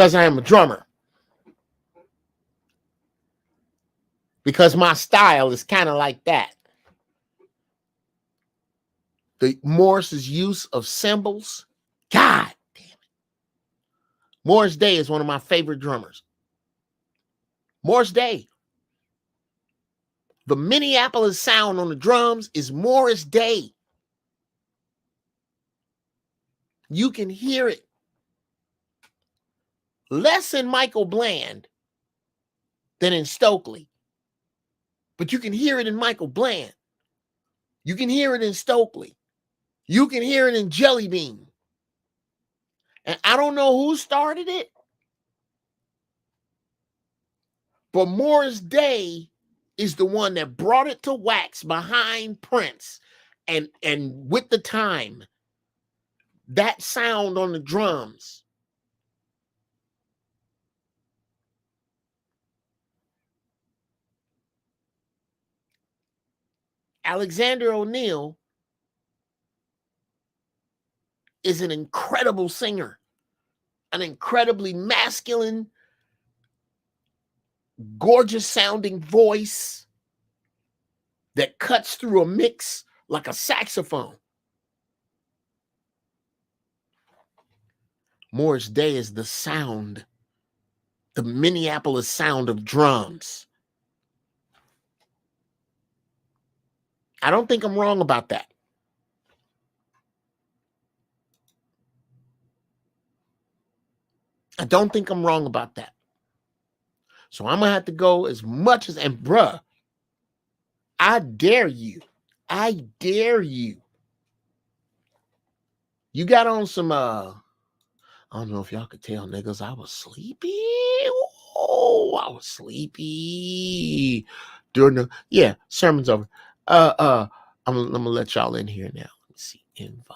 because I am a drummer. Because my style is kind of like that. The Morris's use of cymbals. God damn it. Morris Day is one of my favorite drummers. Morris Day. The Minneapolis sound on the drums is Morris Day. You can hear it. Less in Michael Bland than in Stokely. But you can hear it in Michael Bland. You can hear it in Stokely. You can hear it in Jelly Bean. And I don't know who started it, but Morris Day is the one that brought it to wax behind Prince. And with the time, that sound on the drums. Alexander O'Neal is an incredible singer, an incredibly masculine, gorgeous sounding voice that cuts through a mix like a saxophone. Morris Day is the sound, the Minneapolis sound of drums. I don't think I'm wrong about that. I don't think I'm wrong about that. So I'm going to have to go as much as, and bruh, I dare you. I dare you. You got on some, I don't know if y'all could tell, niggas, I was sleepy. Oh, I was sleepy during the, sermon's over. I'm gonna let y'all in here now. Let me see. Invite.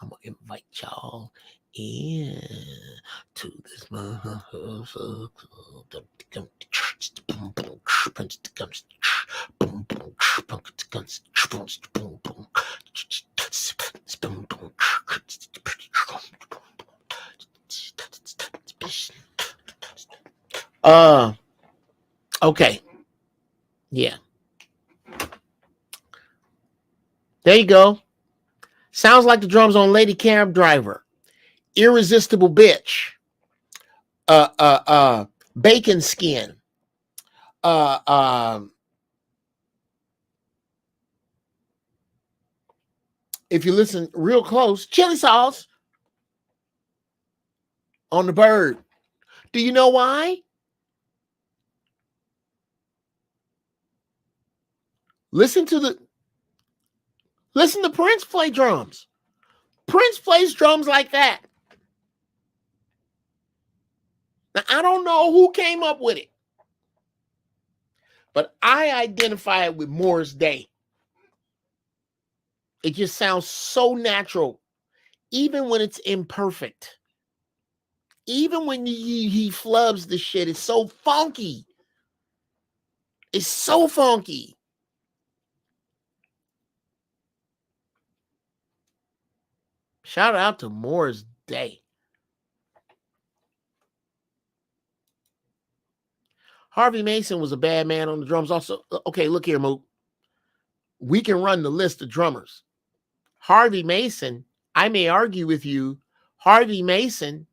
I'm gonna invite y'all in to this okay. Yeah. There you go. Sounds like the drums on Lady Cab Driver. Irresistible Bitch. Bacon Skin. If you listen real close, Chili Sauce on the Bird. Do you know why? Listen to Prince play drums. Prince plays drums like that. Now, I don't know who came up with it, but I identify it with Morris Day. It just sounds so natural, even when it's imperfect. Even when he flubs the shit, it's so funky. It's so funky. Shout out to Morris Day. Harvey Mason was a bad man on the drums. Also, okay, look here, Mook. We can run the list of drummers. Harvey Mason, I may argue with you, Harvey Mason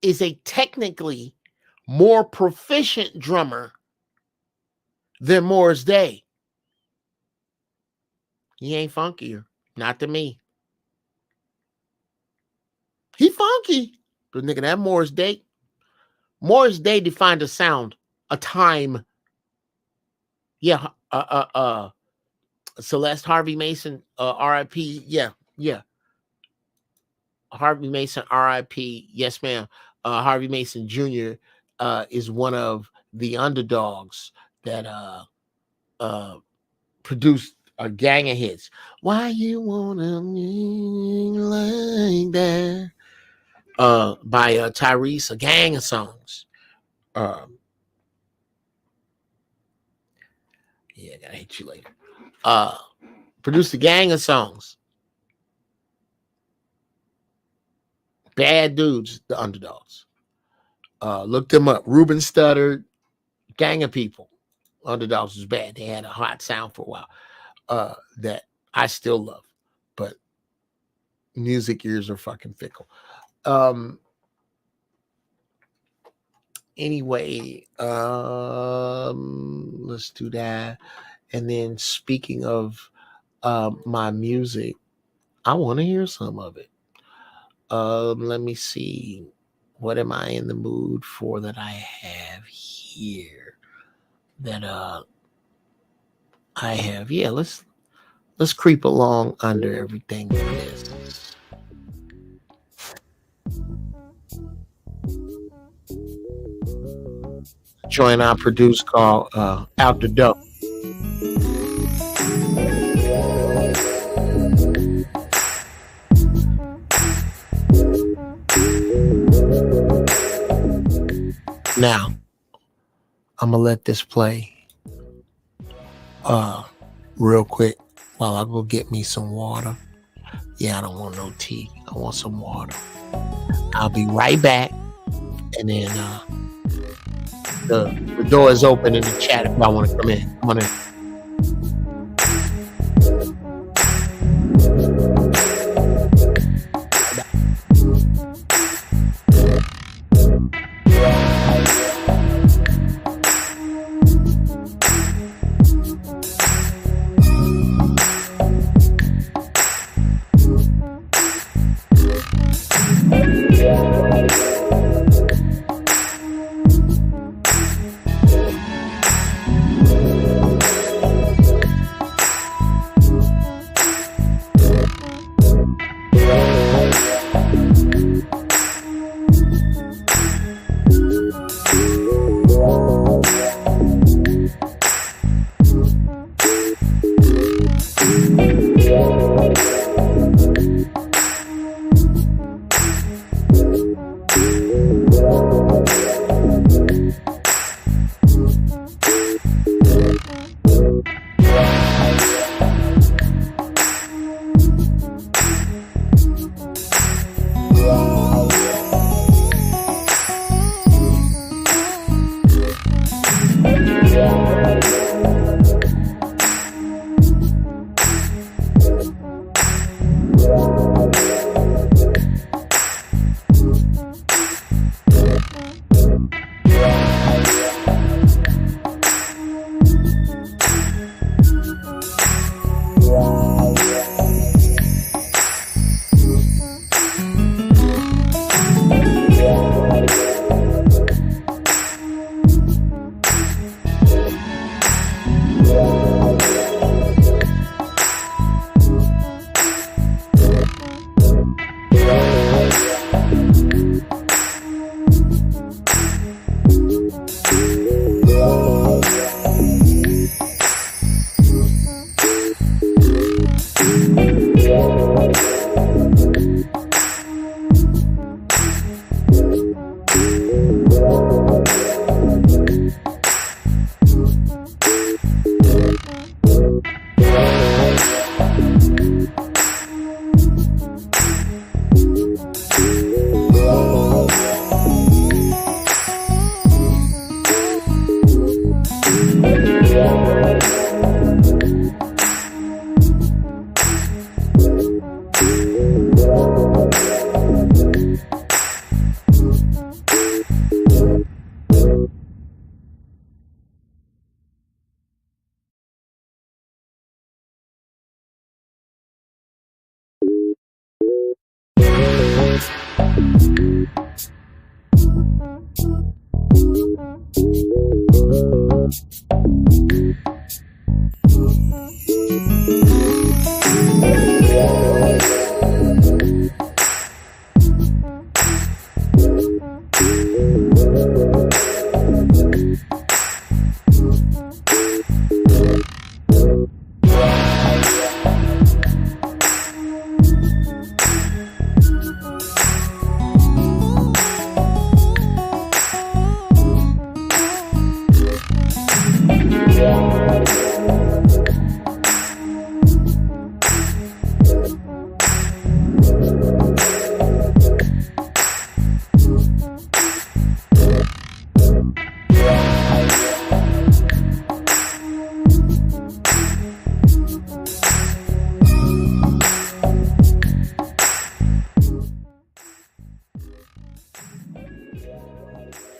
is a technically more proficient drummer than Morris Day. He ain't funkier. Not to me. He funky. But nigga, that Morris Day defined a sound, a time. Yeah, Celeste Harvey Mason, R.I.P. Yeah. Harvey Mason, R.I.P. Yes, ma'am. Harvey Mason Jr. Is one of the underdogs that produced a gang of hits. Why you wanna be like that? By Tyrese, a gang of songs. Yeah, I gotta hit you later. Produced a gang of songs. Bad dudes, the Underdogs. Look them up. Ruben Studdard, gang of people. Underdogs was bad. They had a hot sound for a while that I still love, but music ears are fucking fickle. Anyway, let's do that. And then speaking of my music, I want to hear some of it. Let me see. What am I in the mood for that I have here? That I have. Yeah, let's creep along under everything for this. Joint I produced called Out the Dope. Now, I'm gonna let this play real quick while I go get me some water. Yeah, I don't want no tea. I want some water. I'll be right back. And then the door is open in the chat if I want to come in. Come on in.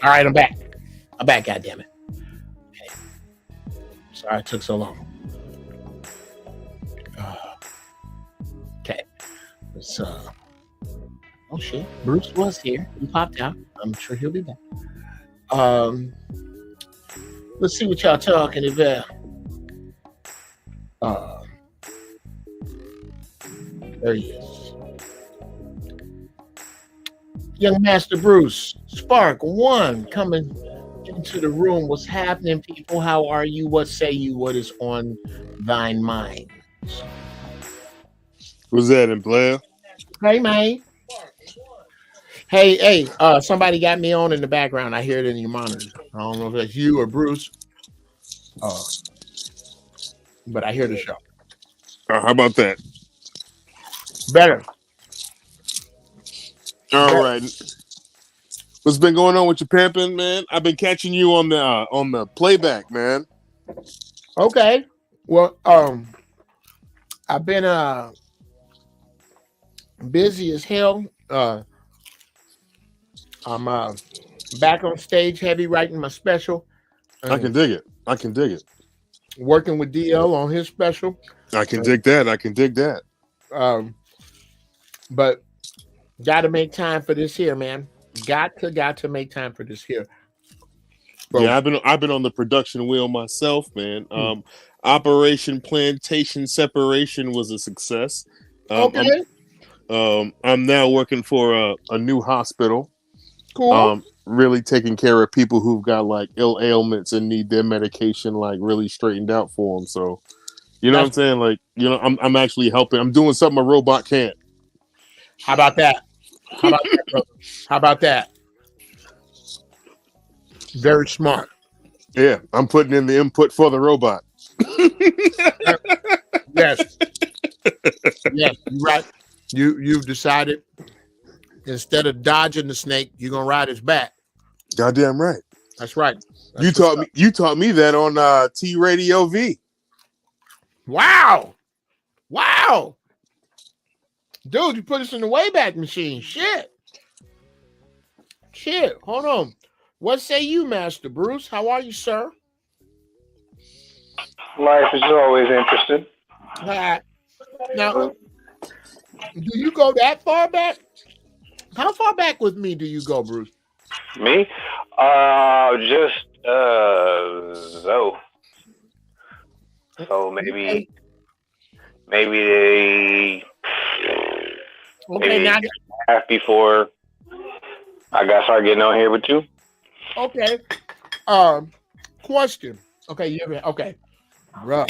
All right, I'm back. I'm back, goddammit. Okay. Sorry it took so long. Okay. Let's, oh, shit. Bruce was here. He popped out. I'm sure he'll be back. Let's see what y'all talking about. There he is. Young Master Bruce, Spark 1 coming into the room. What's happening, people? How are you? What say you? What is on thine mind? Who's that in Blair? Hey, man. Hey, somebody got me on in the background. I hear it in your monitors. I don't know if that's you or Bruce. But I hear the show. How about that? Better. All right. What's been going on with your pimping, man? I've been catching you on the playback, man. Okay. Well, I've been busy as hell. I'm back on stage heavy writing my special. I can dig it. Working with DL on his special. I can dig that. But got to make time for this here, man. Got to make time for this here. Bro. Yeah, I've been on the production wheel myself, man. Operation Plantation Separation was a success. Okay. I'm now working for a new hospital. Cool. Really taking care of people who've got like ill ailments and need their medication like really straightened out for them. So, you know what I'm saying? Like, you know, I'm actually helping. I'm doing something a robot can't. How about that? Brother? How about that? Very smart. Yeah, I'm putting in the input for the robot. Yes. Yes, you're right. You've decided instead of dodging the snake, you're gonna ride its back. Goddamn right. That's right. You taught me that on T Radio V. Wow. Dude, you put us in the Wayback Machine. Shit. Hold on. What say you, Master Bruce? How are you, sir? Life is always interesting. Now, do you go that far back? How far back with me do you go, Bruce? Me? Just so. So maybe now half before I got started getting on here with you. Okay. Question. Okay, okay. Bro.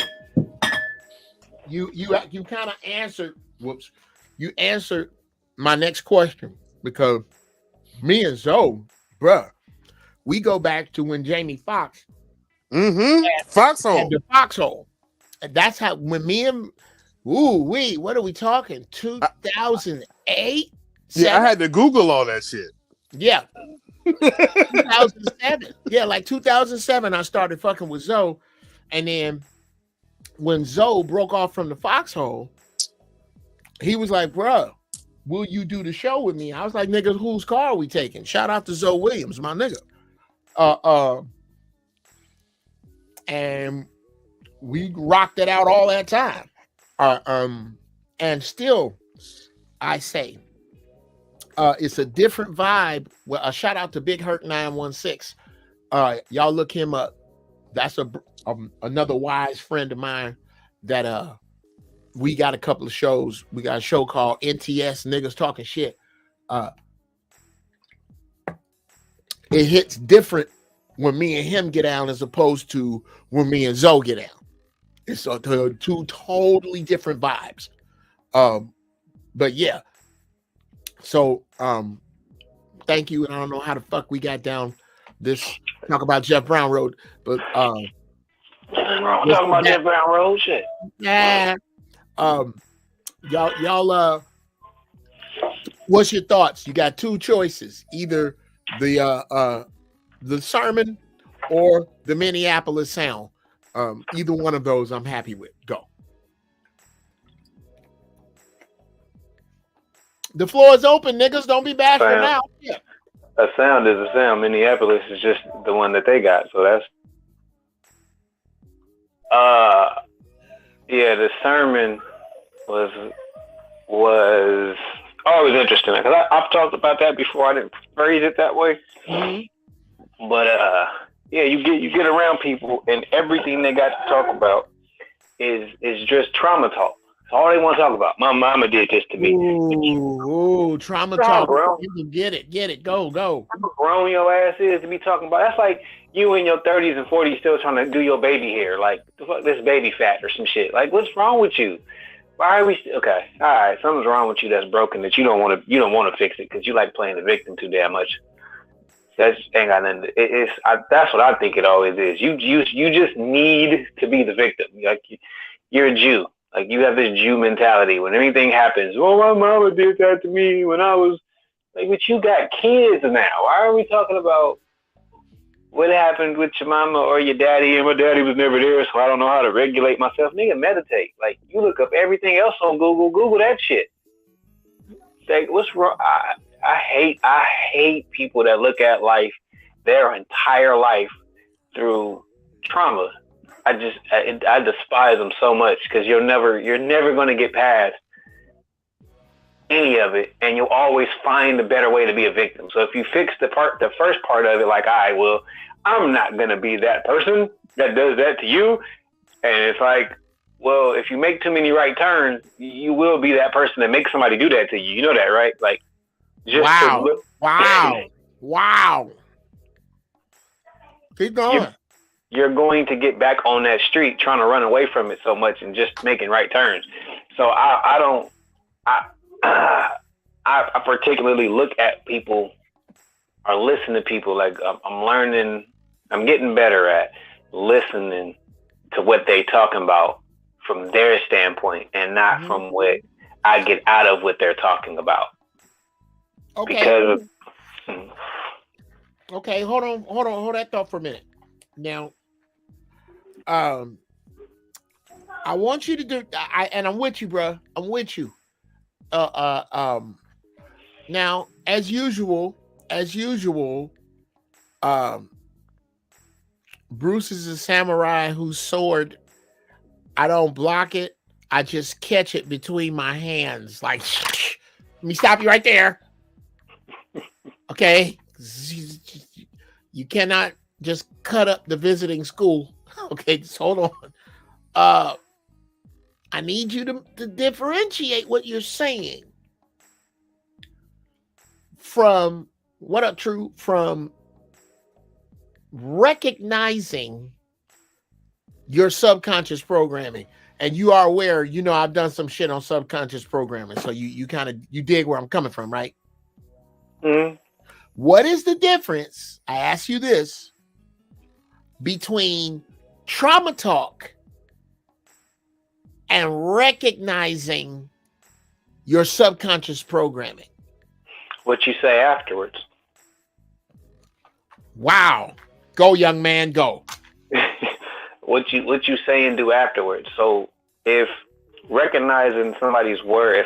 You kind of answered. Whoops. You answered my next question because me and Zoe, bro, we go back to when Jamie Foxx Foxhole. had the Foxhole. And that's how when me and what are we talking? 2008? Yeah, I had to Google all that shit. Yeah. 2007. Yeah, like 2007, I started fucking with Zoe. And then when Zoe broke off from the Foxhole, he was like, bro, will you do the show with me? I was like, nigga, whose car are we taking? Shout out to Zoe Williams, my nigga. And we rocked it out all that time. And still, I say, it's a different vibe. Well, a shout out to Big Hurt 916. Y'all look him up. That's another wise friend of mine that we got a couple of shows. We got a show called NTS, Niggas Talking Shit. It hits different when me and him get down as opposed to when me and Zoe get down. It's two totally different vibes. But yeah. So thank you. And I don't know how the fuck we got down this talk about Jeff Brown Road, but talking about Jeff Brown Road shit. Yeah. Y'all what's your thoughts? You got two choices, either the sermon or the Minneapolis Sound. Either one of those I'm happy with. Go. The floor is open, niggas. Don't be bashful now. Yeah. a sound is a sound. Minneapolis is just the one that they got. So that's yeah. The sermon was always interesting because I've talked about that before. I didn't phrase it that way, but yeah, you get around people and everything they got to talk about is just trauma talk. That's all they want to talk about. My mama did this to me. Ooh, trauma talk. Bro. Get it. Go. How grown your ass is to be talking about. That's like you in your 30s and 40s still trying to do your baby hair. Like, the fuck, this baby fat or some shit. Like, what's wrong with you? Why are we okay? All right, something's wrong with you that's broken that you don't want to fix it because you like playing the victim too damn much. That ain't got nothing. That's what I think it always is. You just need to be the victim. Like you're a Jew. Like you have this Jew mentality. When anything happens, well, my mama did that to me when I was like, but you got kids now. Why are we talking about what happened with your mama or your daddy? And my daddy was never there, so I don't know how to regulate myself. Nigga, meditate. Like you look up everything else on Google. Google that shit. Like what's wrong? I hate people that look at life, their entire life, through trauma. I despise them so much because you're never going to get past any of it, and you'll always find a better way to be a victim. So if you fix the first part of it, like, all right, well, I'm not going to be that person that does that to you, and it's like, well, if you make too many right turns, you will be that person that makes somebody do that to you. You know that, right? Like, just wow. Keep going. You're going to get back on that street trying to run away from it so much and just making right turns. So I particularly look at people or listen to people. Like I'm getting better at listening to what they talking about from their standpoint and not from what I get out of what they're talking about. Okay. Because okay, hold that thought for a minute. Now, I want you to do. And I'm with you, bro. I'm with you. Now, as usual, Bruce is a samurai whose sword, I don't block it. I just catch it between my hands. Like, let me stop you right there. Okay, you cannot just cut up the visiting school. Okay, just hold on. I need you to differentiate what you're saying from from recognizing your subconscious programming. And you are aware, I've done some shit on subconscious programming. So you kind of, you dig where I'm coming from, right? Mm-hmm. What is the difference? I ask you this, between trauma talk and recognizing your subconscious programming? What you say afterwards. Wow. Go, young man, go. What you say and do afterwards. So if recognizing somebody's word,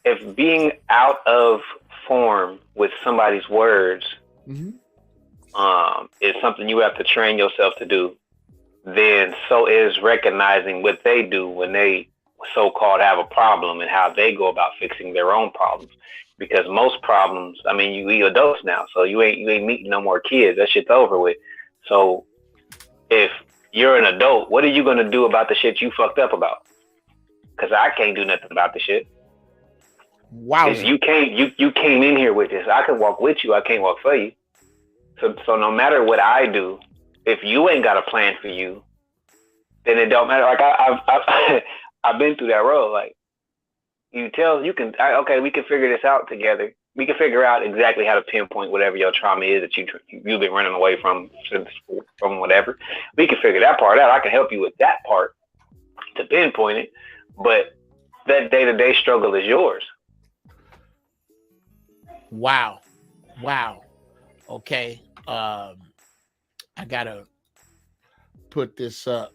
if being out of form with somebody's words is something you have to train yourself to do, then so is recognizing what they do when they so-called have a problem and how they go about fixing their own problems. Because most problems, I mean, you adults now, so you ain't meeting no more kids. That shit's over with. So if you're an adult, what are you gonna do about the shit you fucked up about? Because I can't do nothing about the shit. Wow. You came in here with this. I can walk with you. I can't walk for you. So no matter what I do, if you ain't got a plan for you, then it don't matter. Like I've been through that road. Like we can figure this out together. We can figure out exactly how to pinpoint whatever your trauma is that you've been running away from whatever. We can figure that part out. I can help you with that part to pinpoint it, but that day-to-day struggle is yours. Wow. Okay. I gotta put this up.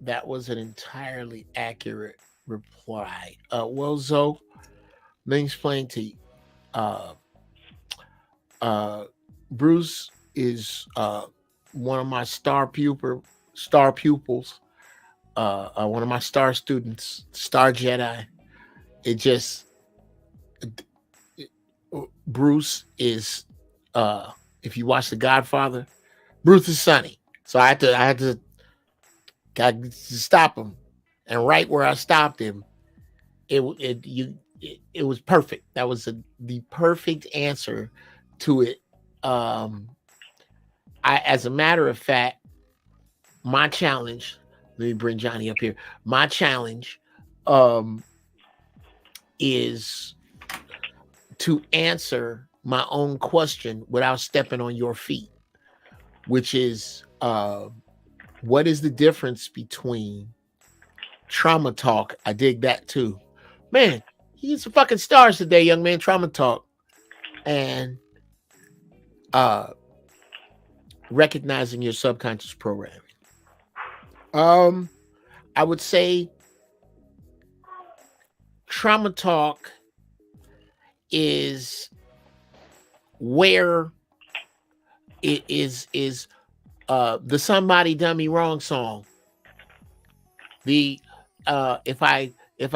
That was an entirely accurate reply. Well, Zoe, let me explain to you. Bruce is one of my star pupils, one of my star students, star Jedi. Bruce is if you watch The Godfather, Bruce is Sonny. So I had to stop him, and right where I stopped him, it was perfect. That was the perfect answer to it. As a matter of fact, my challenge. Let me bring Johnny up here. My challenge is to answer my own question without stepping on your feet, which is what is the difference between trauma talk? I dig that too. Man, you get some fucking stars today, young man. Trauma talk and recognizing your subconscious programming. I would say trauma talk is where it is the Somebody Done Me Wrong song. The if I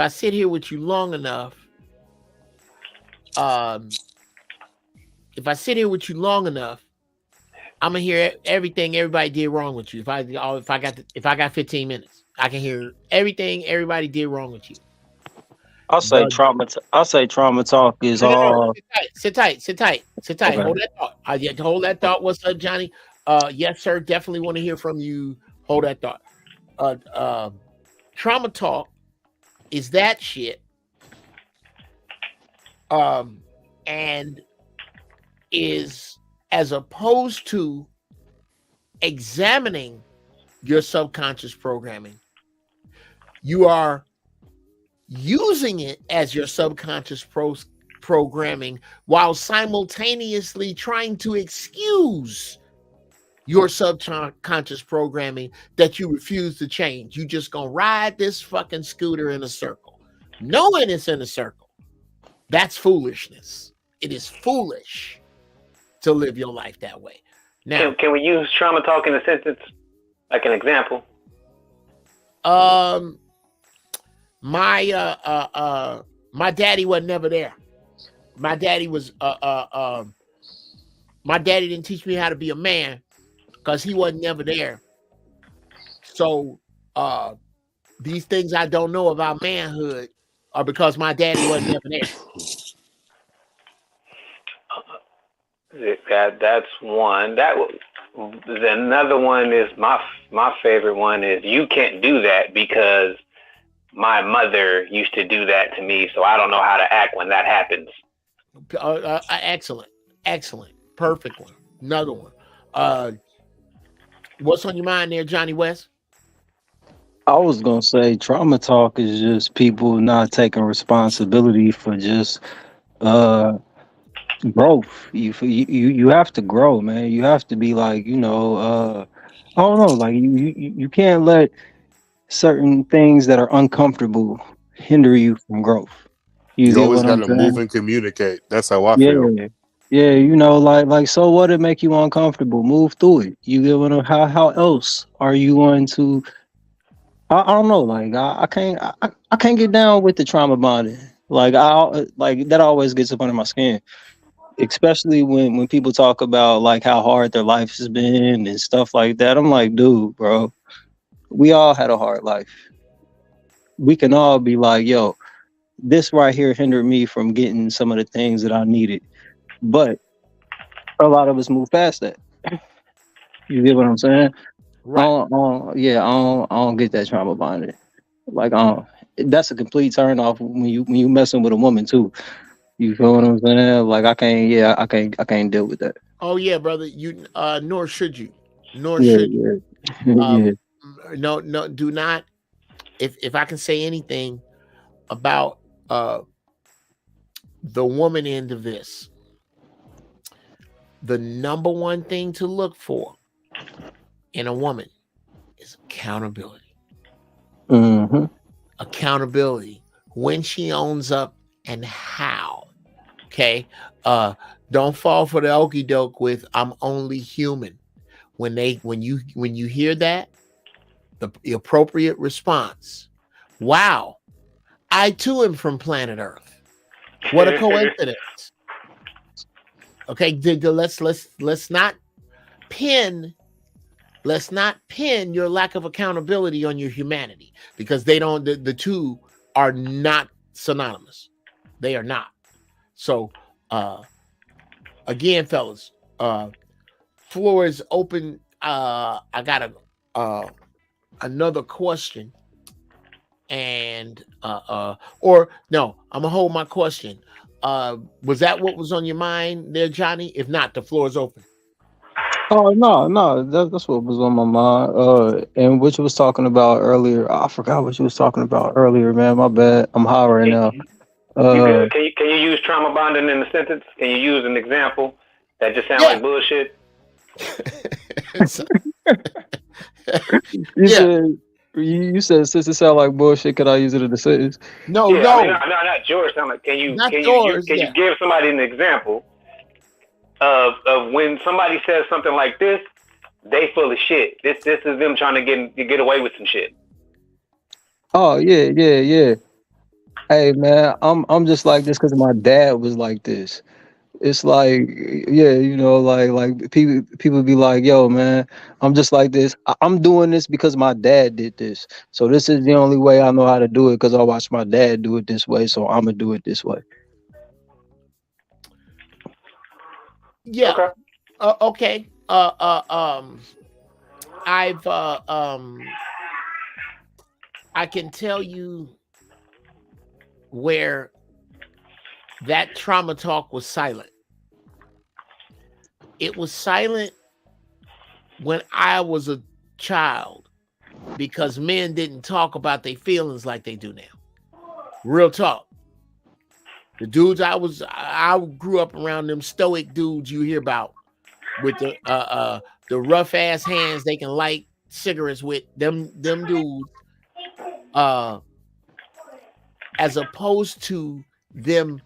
sit here with you long enough, if I sit here with you long enough, I'm gonna hear everything everybody did wrong with you. If I got 15 minutes, I can hear everything everybody did wrong with you. I'll say trauma talk is all. Sit tight. Okay. Hold that thought. Hold that thought. What's up, Johnny? Yes, sir. Definitely want to hear from you. Hold that thought. Trauma talk is that shit. And is as opposed to examining your subconscious programming, you are using it as your subconscious programming while simultaneously trying to excuse your subconscious programming that you refuse to change. You just gonna ride this fucking scooter in a circle, knowing it's in a circle. That's foolishness. It is foolish to live your life that way. Now, can we use trauma talk in a sentence, like an example? My daddy was never there. My daddy was my daddy didn't teach me how to be a man because he wasn't never there. So these things I don't know about manhood are because my daddy wasn't never there. That's one. Another one is my favorite one is you can't do that because my mother used to do that to me, so I don't know how to act when that happens. Excellent, perfect one. Another one. What's on your mind there, Johnny West? I was gonna say trauma talk is just people not taking responsibility for just growth. You have to grow, man. You have to be like, I don't know, like you can't let certain things that are uncomfortable hinder you from growth. You get always what I'm got to saying? move and communicate. That's how I Yeah, feel. yeah, like so what it make you uncomfortable? Move through it. You get what I'm how else are you going to I don't know, like I can't get down with the trauma bonding. Like like that always gets up under my skin. Especially when people talk about like how hard their life has been and stuff like that. I'm like, dude, bro, we all had a hard life. We can all be like, yo, this right here hindered me from getting some of the things that I needed. But a lot of us move past that. You get what I'm saying? Right. I don't get that trauma bonding. Like, that's a complete turn off when you messing with a woman too. You feel what I'm saying? Like, I can't deal with that. Oh yeah, brother. You nor should you. Nor Yeah, should you. yeah. No, do not. If I can say anything about the woman end of this, the number one thing to look for in a woman is accountability. Mm-hmm. Accountability when she owns up and how. Okay. Don't fall for the okie doke with "I'm only human." When you hear that, the appropriate response: "Wow, I too am from planet Earth. What a coincidence." Okay, let's not pin your lack of accountability on your humanity, because they don't. The two are not synonymous. They are not. So, again, fellas, floor is open. I got another question, and or no, I'm gonna hold my question. Was that what was on your mind there, Johnny? If not, the floor is open. Oh no, that's what was on my mind. And what you was talking about earlier, I forgot what you was talking about earlier, man. My bad. I'm high right now. You good? Can you use trauma bonding in a sentence? Can you use an example that just sounds like bullshit? You said since it sound like bullshit, can I use it in a sentence? No. I mean, not yours. Sound like can you give somebody an example of when somebody says something like this, they full of shit. This is them trying to get away with some shit. Oh yeah. Hey man, I'm just like this because my dad was like this. It's like, yeah, you know, like people be like, yo, man, I'm just like this. I'm doing this because my dad did this. So this is the only way I know how to do it, because I watched my dad do it this way. So I'm gonna do it this way. Yeah. Okay. I can tell you where that trauma talk was silent. It was silent when I was a child, because men didn't talk about their feelings like they do now. Real talk. The dudes I grew up around, them stoic dudes you hear about with the rough ass hands they can light cigarettes with, them dudes, as opposed to them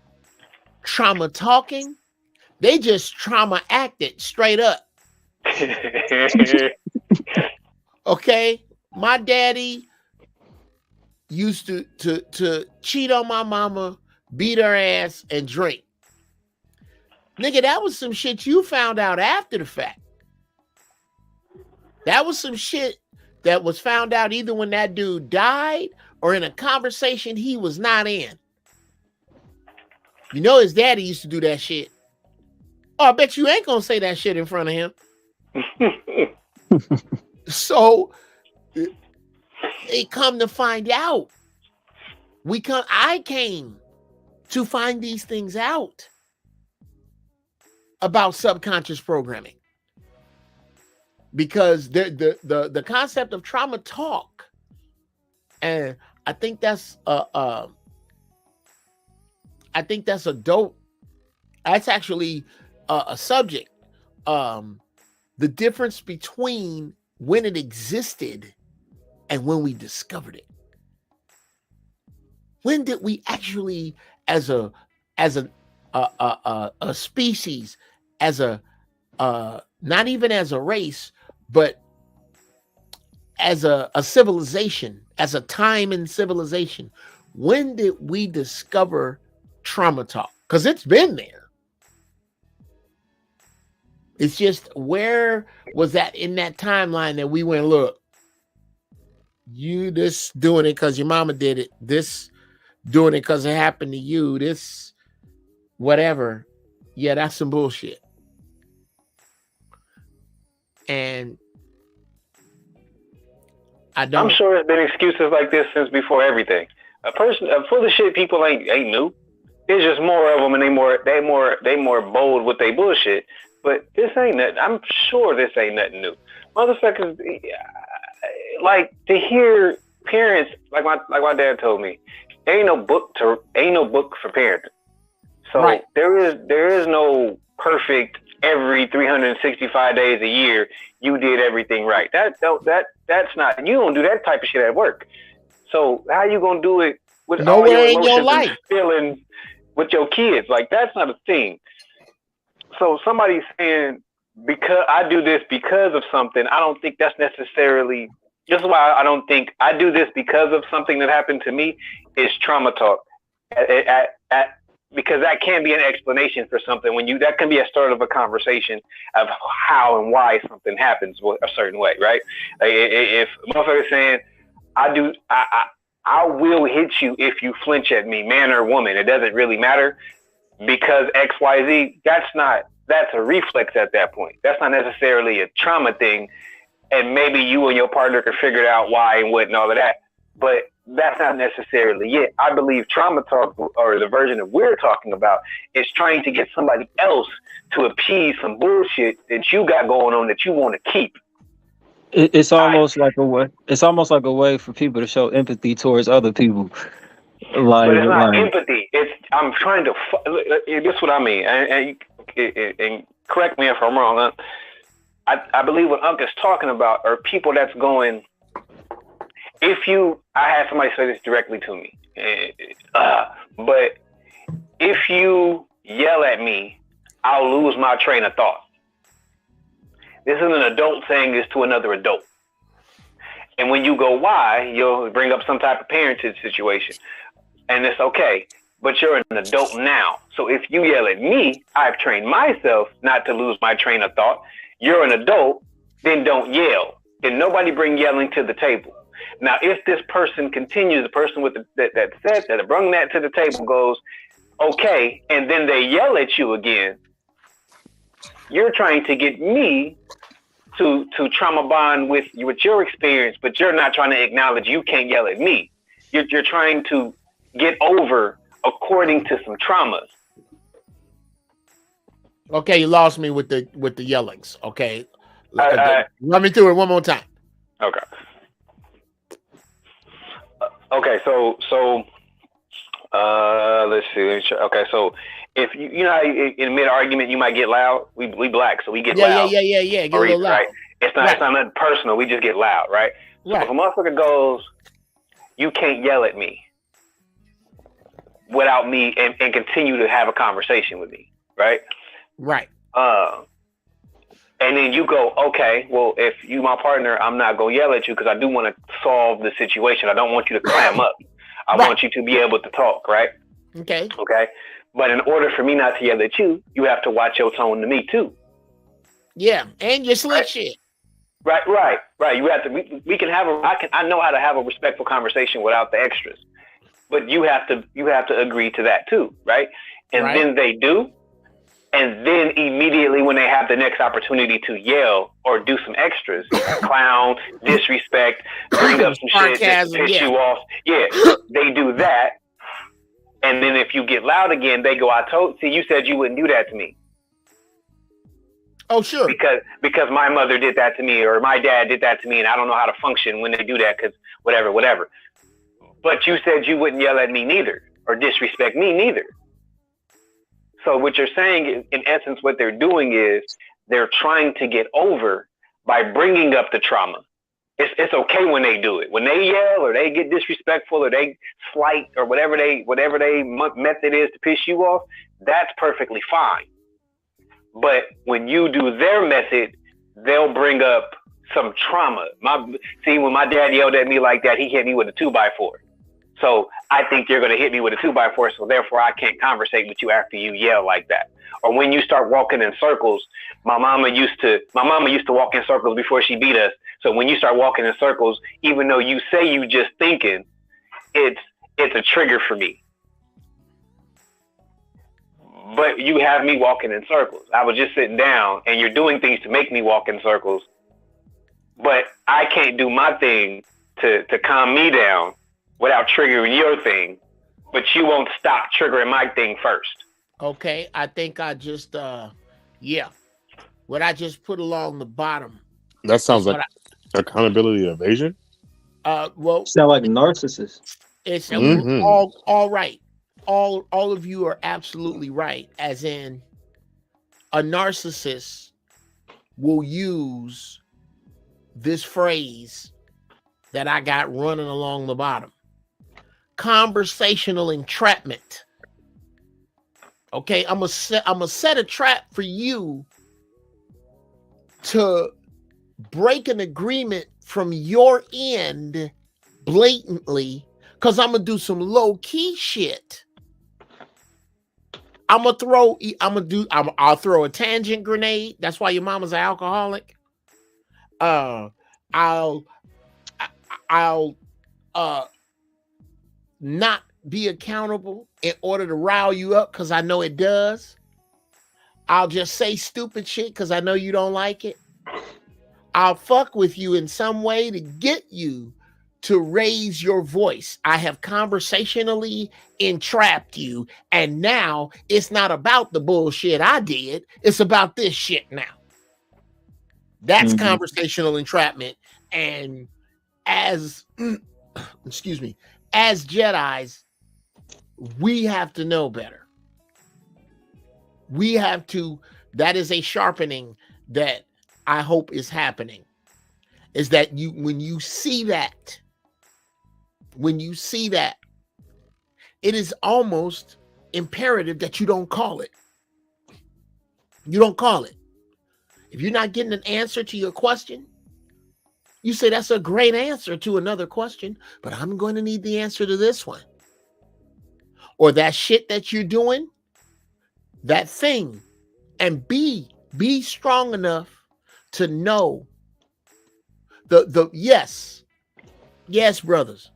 trauma talking, they just trauma acted straight up. Okay, my daddy used to cheat on my mama, beat her ass, and drink. Nigga, that was some shit you found out after the fact. That was some shit that was found out either when that dude died or in a conversation he was not in. You know his daddy used to do that shit. Oh, I bet you ain't gonna say that shit in front of him. So they come to find out. I came to find these things out about subconscious programming, because the concept of trauma talk, and I think that's a dope. That's actually a subject. The difference between when it existed and when we discovered it. When did we actually, as a species, as a not even as a race, but as a civilization, as a time in civilization, when did we discover trauma talk? Because it's been there. It's just, where was that in that timeline that we went, look, you just doing it because your mama did it, this doing it because it happened to you, this whatever. Yeah, that's some bullshit. And I'm sure there's been excuses like this since before everything. For the shit people ain't new. There's just more of them, and they more bold with their bullshit. But this ain't nothing. I'm sure this ain't nothing new. Motherfuckers, like, to hear parents, like my dad told me, ain't no book for parenting. So right. there is no perfect every 365 days a year you did everything right. That's not, you don't do that type of shit at work. So how you gonna do it with nowhere all your in your emotions life and feeling with your kids? Like, that's not a thing. So somebody's saying because I do this because of something. I don't think that's necessarily. This is why I don't think I do this because of something that happened to me. Is trauma talk, because that can be an explanation for something. That can be a start of a conversation of how and why something happens a certain way, right? Like if a motherfucker's saying, I will hit you if you flinch at me, man or woman. It doesn't really matter because X, Y, Z. That's a reflex at that point. That's not necessarily a trauma thing. And maybe you and your partner can figure out why and what and all of that. But that's not necessarily it. I believe trauma talk, or the version that we're talking about, is trying to get somebody else to appease some bullshit that you got going on that you want to keep. It's almost like a way. It's almost like a way for people to show empathy towards other people. But it's not empathy. I'm trying to. This is what I mean. And correct me if I'm wrong. I believe what Unc is talking about are people that's going. I had somebody say this directly to me, but if you yell at me, I'll lose my train of thought. This is an adult saying this to another adult. And when you go, why, you'll bring up some type of parenting situation. And it's okay, but you're an adult now. So if you yell at me, I've trained myself not to lose my train of thought. You're an adult, then don't yell. Then nobody bring yelling to the table. Now, if this person continues, the person with that brought that to the table goes, okay, and then they yell at you again, you're trying to get me to trauma bond with your experience, but you're not trying to acknowledge you can't yell at me. You're trying to get over according to some traumas. Okay, you lost me with the yellings. Okay, run me through it one more time. Okay. Okay, so let's see. Okay, so if you know how in mid argument you might get loud. We black, so we get loud. Yeah. Get a little loud. Right? It's not nothing personal. We just get loud, right? So if a motherfucker goes, you can't yell at me without me and continue to have a conversation with me, right? Right. And then you go, okay, well, if you my partner, I'm not going to yell at you because I do want to solve the situation. I don't want you to clam up. I want you to be able to talk, right? Okay. Okay. But in order for me not to yell at you, you have to watch your tone to me too. Yeah, and your slick shit. Right. You have to. We can have I know how to have a respectful conversation without the extras, but you have to agree to that too, right? And then they do. And then immediately when they have the next opportunity to yell or do some extras, clown, disrespect, bring up some shit that piss you off, they do that. And then if you get loud again, they go, you said you wouldn't do that to me. Oh, sure. Because my mother did that to me or my dad did that to me and I don't know how to function when they do that because whatever. But you said you wouldn't yell at me neither or disrespect me neither. So what you're saying, in essence, what they're doing is they're trying to get over by bringing up the trauma. It's okay when they do it. When they yell or they get disrespectful or they slight or whatever they method is to piss you off, that's perfectly fine. But when you do their method, they'll bring up some trauma. When my dad yelled at me like that, he hit me with a 2x4. So I think you're going to hit me with a 2x4, so therefore I can't conversate with you after you yell like that. Or when you start walking in circles, my mama used to walk in circles before she beat us. So when you start walking in circles, even though you say you just thinking, it's a trigger for me. But you have me walking in circles. I was just sitting down, and you're doing things to make me walk in circles. But I can't do my thing to calm me down without triggering your thing, but you won't stop triggering my thing first. Okay, I think I just, what I just put along the bottom. That sounds like accountability evasion. Well, sound like a narcissist. It's all right. All of you are absolutely right. As in, a narcissist will use this phrase that I got running along the bottom. Conversational entrapment. Okay, I'm gonna set a trap for you to break an agreement from your end blatantly, because I'm gonna do some low-key shit. I'll throw a tangent grenade. That's why your mama's an alcoholic. I'll not be accountable in order to rile you up, because I know it does. I'll just say stupid shit because I know you don't like it. I'll fuck with you in some way to get you to raise your voice. I have conversationally entrapped you, and now it's not about the bullshit I did. It's about this shit now. That's conversational entrapment. And as excuse me, as Jedis, we have to know better. We have to, that is a sharpening that I hope is happening. Is that when you see that, it is almost imperative that you don't call it. You don't call it. If you're not getting an answer to your question, you say that's a great answer to another question, but I'm going to need the answer to this one. Or that shit that you're doing, that thing, and be strong enough to know the yes, brothers.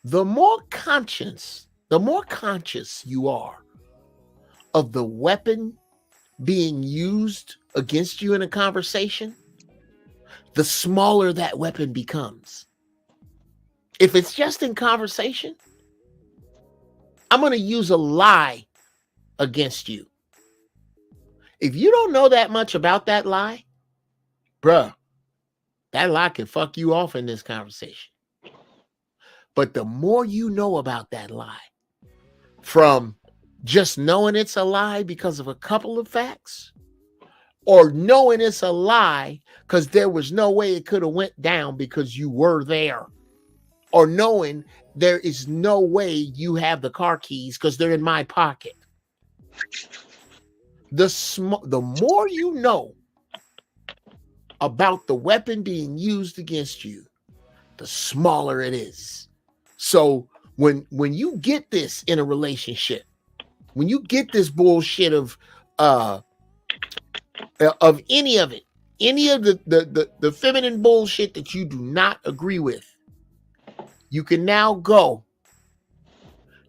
The more conscious you are of the weapon being used against you in a conversation, the smaller that weapon becomes. If it's just in conversation, I'm going to use a lie against you. If you don't know that much about that lie, bruh, that lie can fuck you off in this conversation. But the more you know about that lie, from just knowing it's a lie because of a couple of facts, or knowing it's a lie because there was no way it could have went down because you were there, or knowing there is no way you have the car keys because they're in my pocket. The more you know about the weapon being used against you, the smaller it is. So when you get this in a relationship, when you get this bullshit of any of it, any of the feminine bullshit that you do not agree with, you can now go.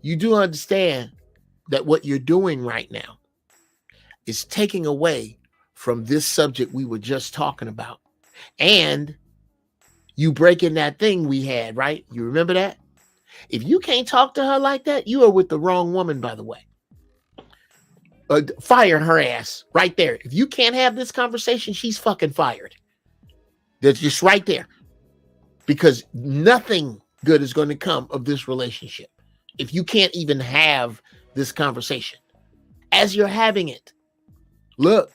You do understand that what you're doing right now is taking away from this subject we were just talking about. And you breaking that thing we had, right? You remember that? If you can't talk to her like that, you are with the wrong woman, by the way. Fire her ass right there. If you can't have this conversation, she's fucking fired. That's just right there. Because nothing good is going to come of this relationship if you can't even have this conversation. As you're having it, look,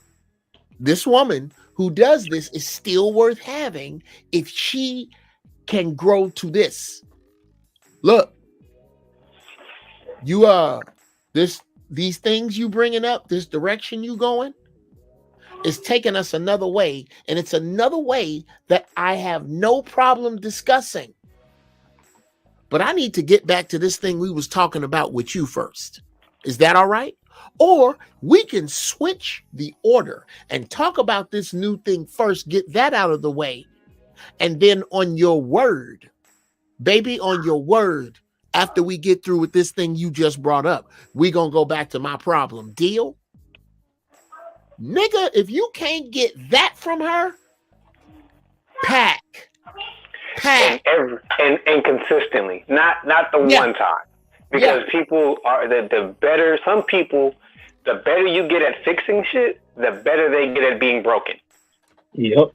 this woman who does this is still worth having if she can grow to this. Look, you these things you bringing up, this direction you going, is taking us another way, and it's another way that I have no problem discussing. But I need to get back to this thing we was talking about with you first. Is that all right? Or we can switch the order and talk about this new thing first, get that out of the way, and then on your word, baby, on your word, after we get through with this thing you just brought up, we gonna go back to my problem. Deal? Nigga, if you can't get that from her, pack. And consistently, not the one time. Because people are the better, some people, the better you get at fixing shit, the better they get at being broken. Yep.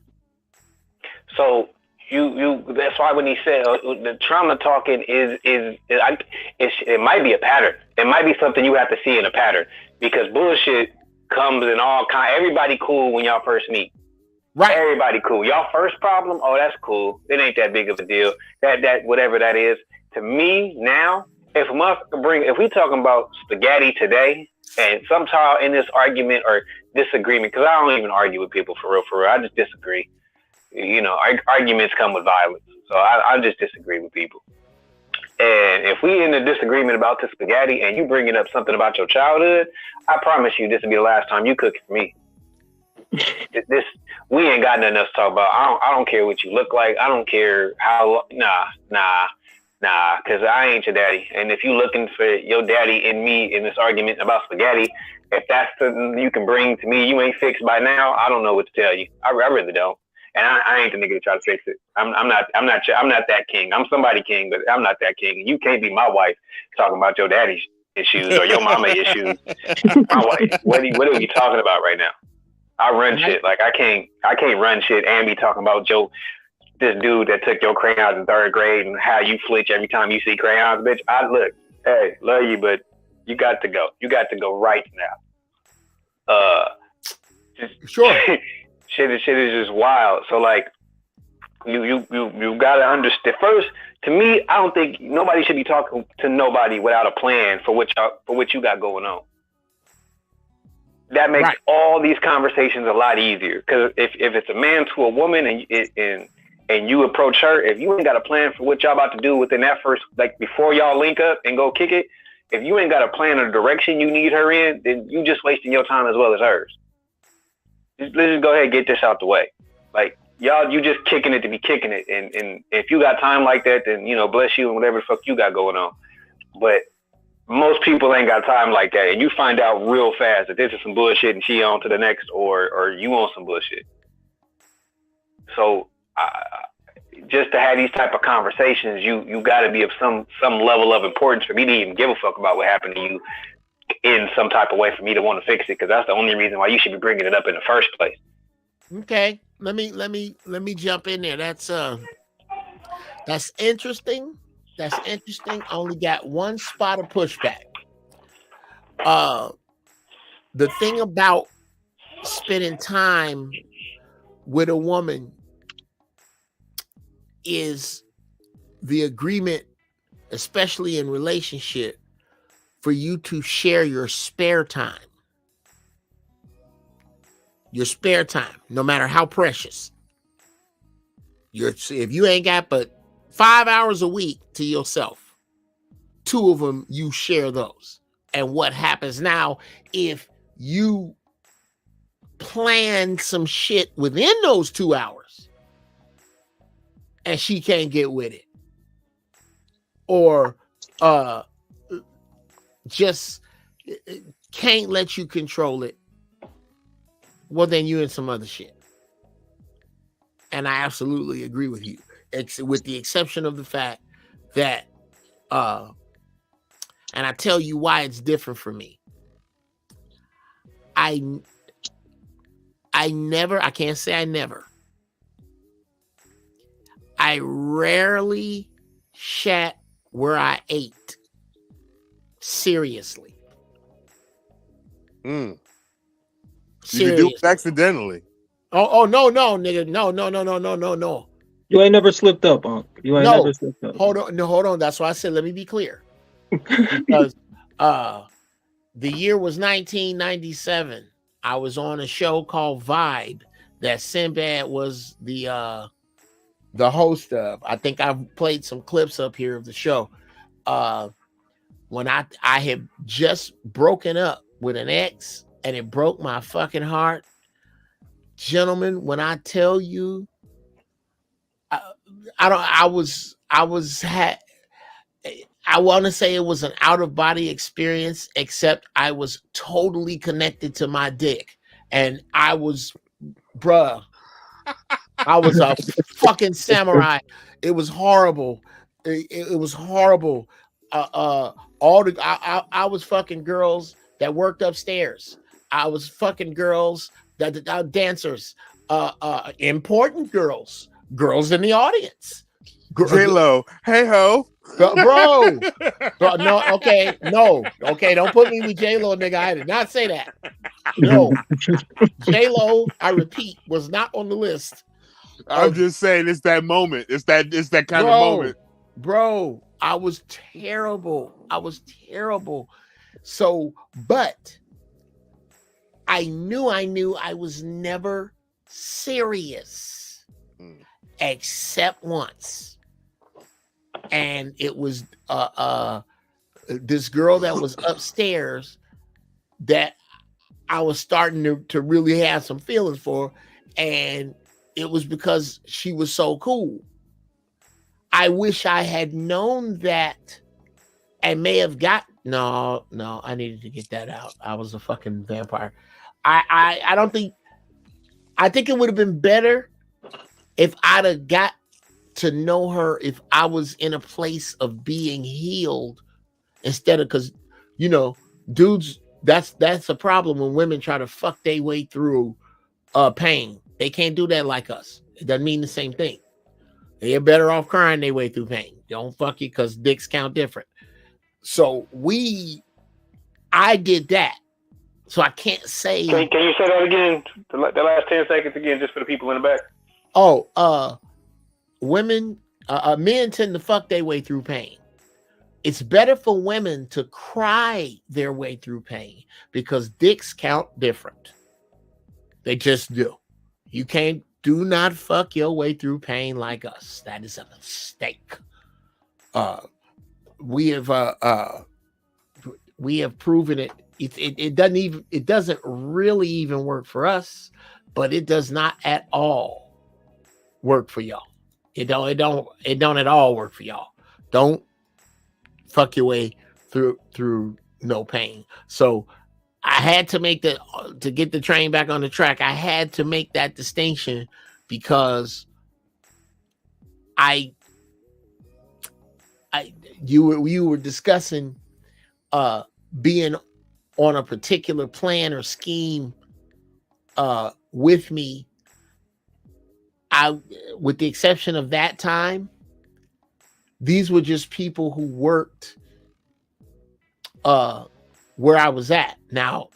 So you that's why when he said the trauma talking it might be a pattern. It might be something you have to see in a pattern, because bullshit comes in all kind. Everybody cool when y'all first meet. Right. Everybody cool. Y'all first problem, oh, that's cool. It ain't that big of a deal. That whatever that is. To me now, if we talking about spaghetti today, And somehow in this argument or disagreement, because I don't even argue with people for real, I just disagree. You know, arguments come with violence, so I just disagree with people. And if we in a disagreement about the spaghetti and you bringing up something about your childhood, I promise you this will be the last time you cook it for me. This we ain't got nothing else to talk about. I don't care what you look like. I don't care how. Nah, because I ain't your daddy. And if you looking for your daddy in me in this argument about spaghetti, if that's something you can bring to me, you ain't fixed by now. I don't know what to tell you. I really don't. And I ain't the nigga to try to fix it. I'm not that king. I'm somebody king, but I'm not that king. And you can't be my wife talking about your daddy's issues or your mama issues. My wife. What are you talking about right now? I run shit. Like I can't run shit and be talking about this dude that took your crayons in 3rd grade and how you flinch every time you see crayons, bitch. Look, hey, love you, but you got to go. You got to go right now. Sure. Shit is just wild. So like, you gotta understand. First, to me, I don't think nobody should be talking to nobody without a plan for what you got going on. That makes all these conversations a lot easier. Because if it's a man to a woman and you approach her, if you ain't got a plan for what y'all about to do within that first, like before y'all link up and go kick it, if you ain't got a plan or direction you need her in, then you just wasting your time as well as hers. Let's just go ahead and get this out the way. Like, y'all, you just kicking it to be kicking it. And if you got time like that, then, you know, bless you and whatever the fuck you got going on. But most people ain't got time like that. And you find out real fast that this is some bullshit and she on to the next or you on some bullshit. So just to have these type of conversations, you got to be of some level of importance for me to even give a fuck about what happened to you in some type of way for me to want to fix it, because that's the only reason why you should be bringing it up in the first place. Okay, let me jump in there. That's interesting. That's interesting. I only got one spot of pushback. The thing about spending time with a woman is the agreement, especially in relationship, for you to share your spare time. Your spare time, no matter how precious. If you ain't got but 5 hours a week to yourself, 2 of them, you share those. And what happens now, if you plan some shit within those 2 hours and she can't get with it, or just can't let you control it, well, then you in some other shit. And I absolutely agree with you. It's with the exception of the fact that, and I tell you why it's different for me. I can't say I never. I rarely shat where I ate. Seriously. You can do it accidentally. Oh no, nigga. No. You ain't never slipped up, Unc. You ain't never slipped up. Hold on. That's why I said let me be clear. Because the year was 1997. I was on a show called Vibe that Sinbad was the host of. I think I've played some clips up here of the show. When I had just broken up with an ex and it broke my fucking heart. Gentlemen, when I tell you, I want to say it was an out of body experience, except I was totally connected to my dick. And I was a fucking samurai. It was horrible. It was horrible. I was fucking girls that worked upstairs. I was fucking girls that dancers, important girls in the audience. J-Lo, hey ho, bro. No, okay, don't put me with J-Lo, nigga. I did not say that. No, J-Lo, I repeat, was not on the list. I'm just saying, it's that moment. It's that kind of moment, bro. I was terrible. So, but I knew I was never serious except once. And it was this girl that was upstairs that I was starting to really have some feelings for, and it was because she was so cool. I wish I had known that and may have got no, I needed to get that out. I was a fucking vampire. I don't think I think it would have been better if I'd have got to know her if I was in a place of being healed instead of because dudes, that's a problem when women try to fuck their way through pain. They can't do that like us. It doesn't mean the same thing. They're better off crying their way through pain. Don't fuck you because dicks count different. So I did that. So I can't say. Can you say that again? The last 10 seconds again, just for the people in the back. Oh, men tend to fuck their way through pain. It's better for women to cry their way through pain because dicks count different. They just do. You do not fuck your way through pain like us. That is a mistake. We have proven it. It doesn't really even work for us, but it does not at all work for y'all. It don't at all work for y'all. Don't fuck your way through no pain. So I had to make to get the train back on the track. I had to make that distinction because you were discussing being on a particular plan or scheme with me. With the exception of that time, these were just people who worked where I was at. Now,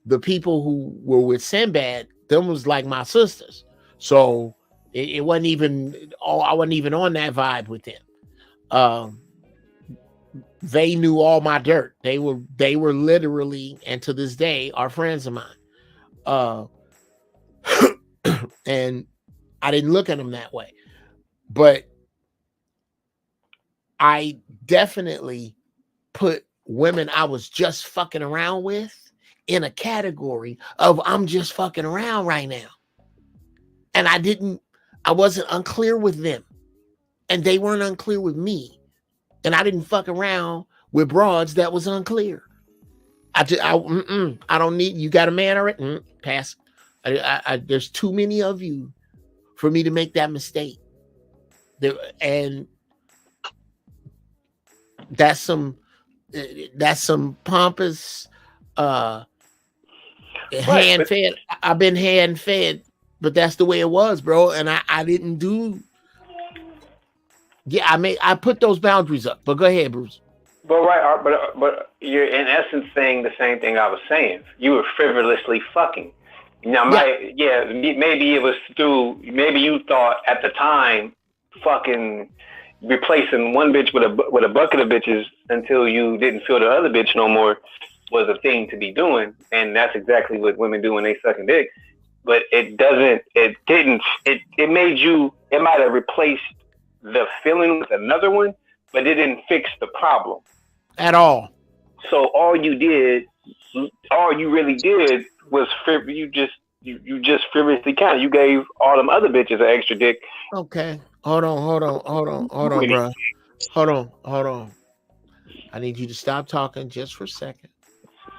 the people who were with Sinbad, them was like my sisters. So it wasn't even, I wasn't even on that vibe with them. They knew all my dirt. They were literally, and to this day, are friends of mine. And I didn't look at them that way. But I definitely put women I was just fucking around with in a category of I'm just fucking around right now. And I wasn't unclear with them. And they weren't unclear with me. And I didn't fuck around with broads that was unclear. I don't need, you got a man already? Pass. There's too many of you for me to make that mistake. And that's some pompous hand fed. I've been hand fed, but that's the way it was, bro. And I didn't do. Yeah, I put those boundaries up. But go ahead, Bruce. But you're in essence saying the same thing I was saying. You were frivolously fucking. Now, maybe it was maybe you thought at the time, fucking replacing one bitch with a bucket of bitches until you didn't feel the other bitch no more was a thing to be doing, and that's exactly what women do when they sucking dick. But it made you. It might have replaced the feeling with another one, but it didn't fix the problem at all. So all you really did was you just frivolously counted. You gave all them other bitches an extra dick. Okay, hold on, bro. Hold on. I need you to stop talking just for a second.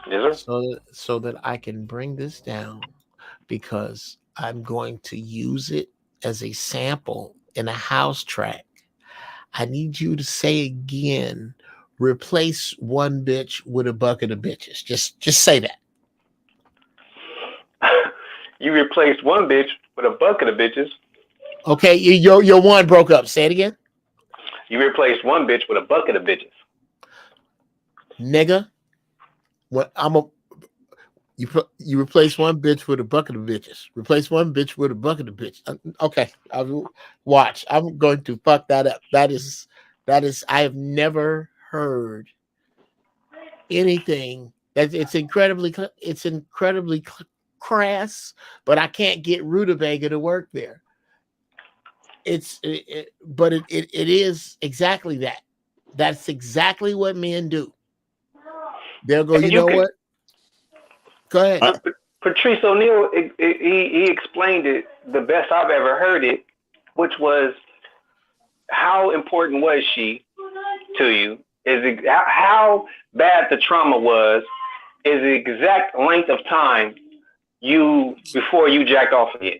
Yes, sir. So that I can bring this down, because I'm going to use it as a sample in a house track. I need you to say again, replace one bitch with a bucket of bitches. Just say that. You replaced one bitch with a bucket of bitches. Okay, your one broke up. Say it again. You replaced one bitch with a bucket of bitches. Nigga, you replace one bitch with a bucket of bitches. Replace one bitch with a bucket of bitches. Okay, watch. I'm going to fuck that up. That is. I have never heard anything. That it's incredibly crass, but I can't get rutabaga to work there. But it is exactly that. That's exactly what men do. They'll go, And you know what? Go ahead. Patrice O'Neill, he explained it the best I've ever heard it, which was how important was she to you? Is it how bad the trauma was? Is the exact length of time before you jacked off again?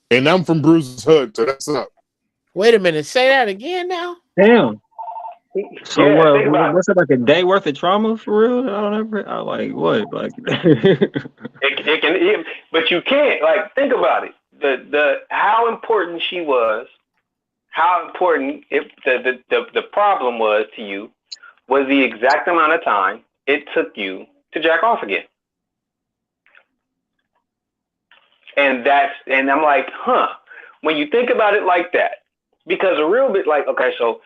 And I'm from Bruce's Hood, so that's up. Wait a minute, say that again now. Damn. So Yeah, what's it, like a day worth of trauma for real? I like what? Like it can, but you can't like think about it. The how important she was, how important the problem was to you was the exact amount of time it took you to jack off again. And I'm like, when you think about it like that, because a real bit like, okay, so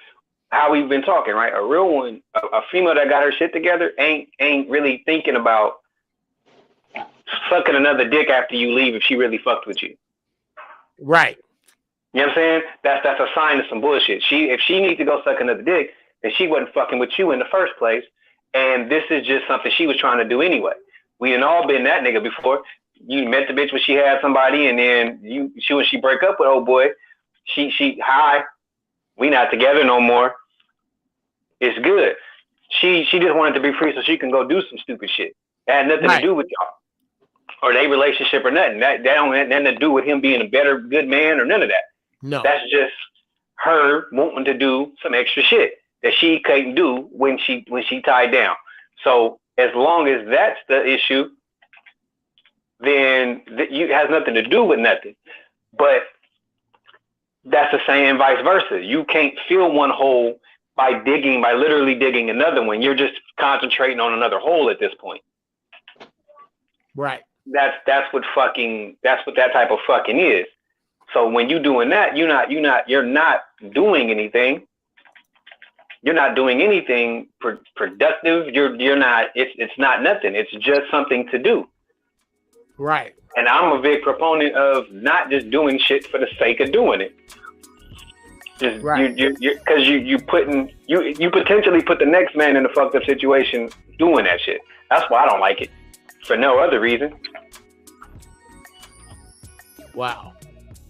how we've been talking, right? A real one, a female that got her shit together ain't really thinking about sucking another dick after you leave if she really fucked with you. Right. You know what I'm saying? That's a sign of some bullshit. If she needs to go suck another dick, then she wasn't fucking with you in the first place. And this is just something she was trying to do anyway. We done all been that nigga before. You met the bitch when she had somebody, and then when she break up with old boy, she hi, we not together no more. It's good. She just wanted to be free so she can go do some stupid shit. It had nothing to do with y'all or their relationship or nothing. That don't have nothing to do with him being a better good man or none of that. No, that's just her wanting to do some extra shit that she couldn't do when she tied down. So as long as that's the issue, then it has nothing to do with nothing. But that's the same vice versa. You can't fill one hole by literally digging another one. You're just concentrating on another hole at this point. Right. That's what that type of fucking is. So when you doing that, you're not doing anything. You're not doing anything productive. You're not. It's not nothing. It's just something to do. Right. And I'm a big proponent of not just doing shit for the sake of doing it. Just right. Because you potentially put the next man in a fucked up situation doing that shit. That's why I don't like it. For no other reason. Wow.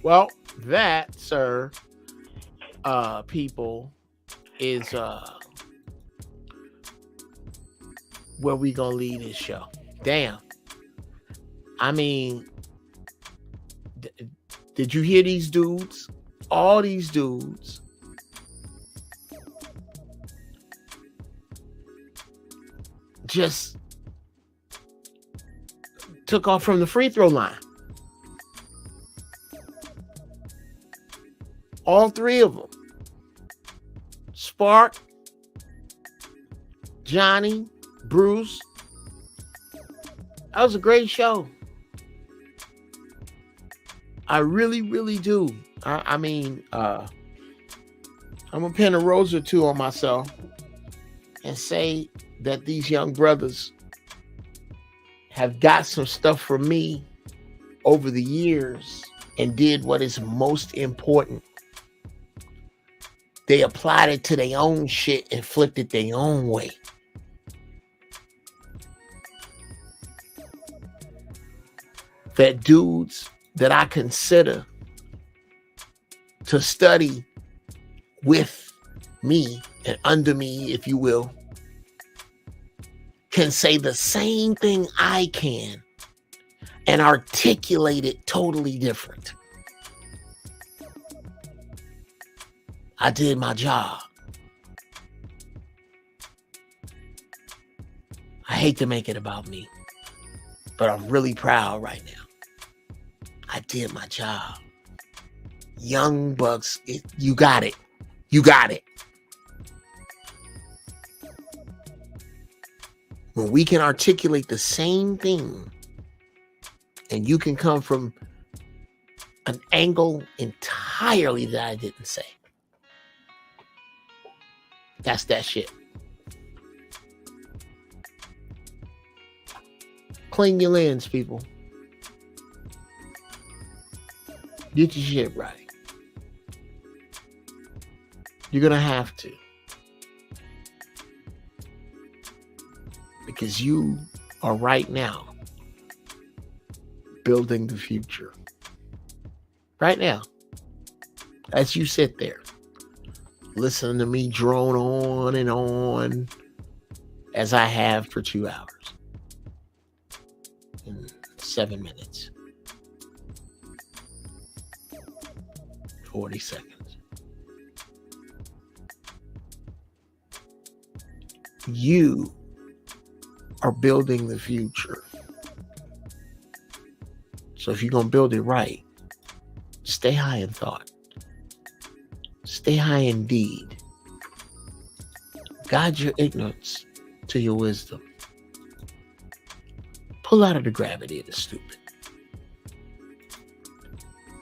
Well, that, sir, people, is where we gonna leave this show. Damn. I mean, did you hear these dudes? All these dudes just took off from the free throw line. All three of them. Spark, Johnny, Bruce. That was a great show. I really, really do. I mean, I'm gonna pin a rose or two on myself and say that these young brothers have got some stuff from me over the years and did what is most important. They applied it to their own shit and flipped it their own way. That dudes that I consider to study with me and under me, if you will, can say the same thing I can and articulate it totally different. I did my job. I hate to make it about me, but I'm really proud right now. I did my job. Young bucks, you got it. You got it. When we can articulate the same thing and you can come from an angle entirely that I didn't say, That's that shit. Clean your lens, people. Get your shit right. You're going to have to. Because you are right now building the future. Right now. As you sit there, listening to me drone on and on as I have for 2 hours and 7 minutes, 40 seconds. You are building the future. So if you're going to build it right, stay high in thought. Stay high in deed. Guide your ignorance to your wisdom. Pull out of the gravity of the stupid.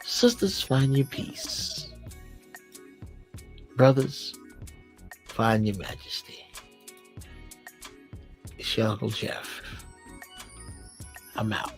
Sisters, find your peace. Brothers, find your majesty. It's your Uncle Jeff. I'm out.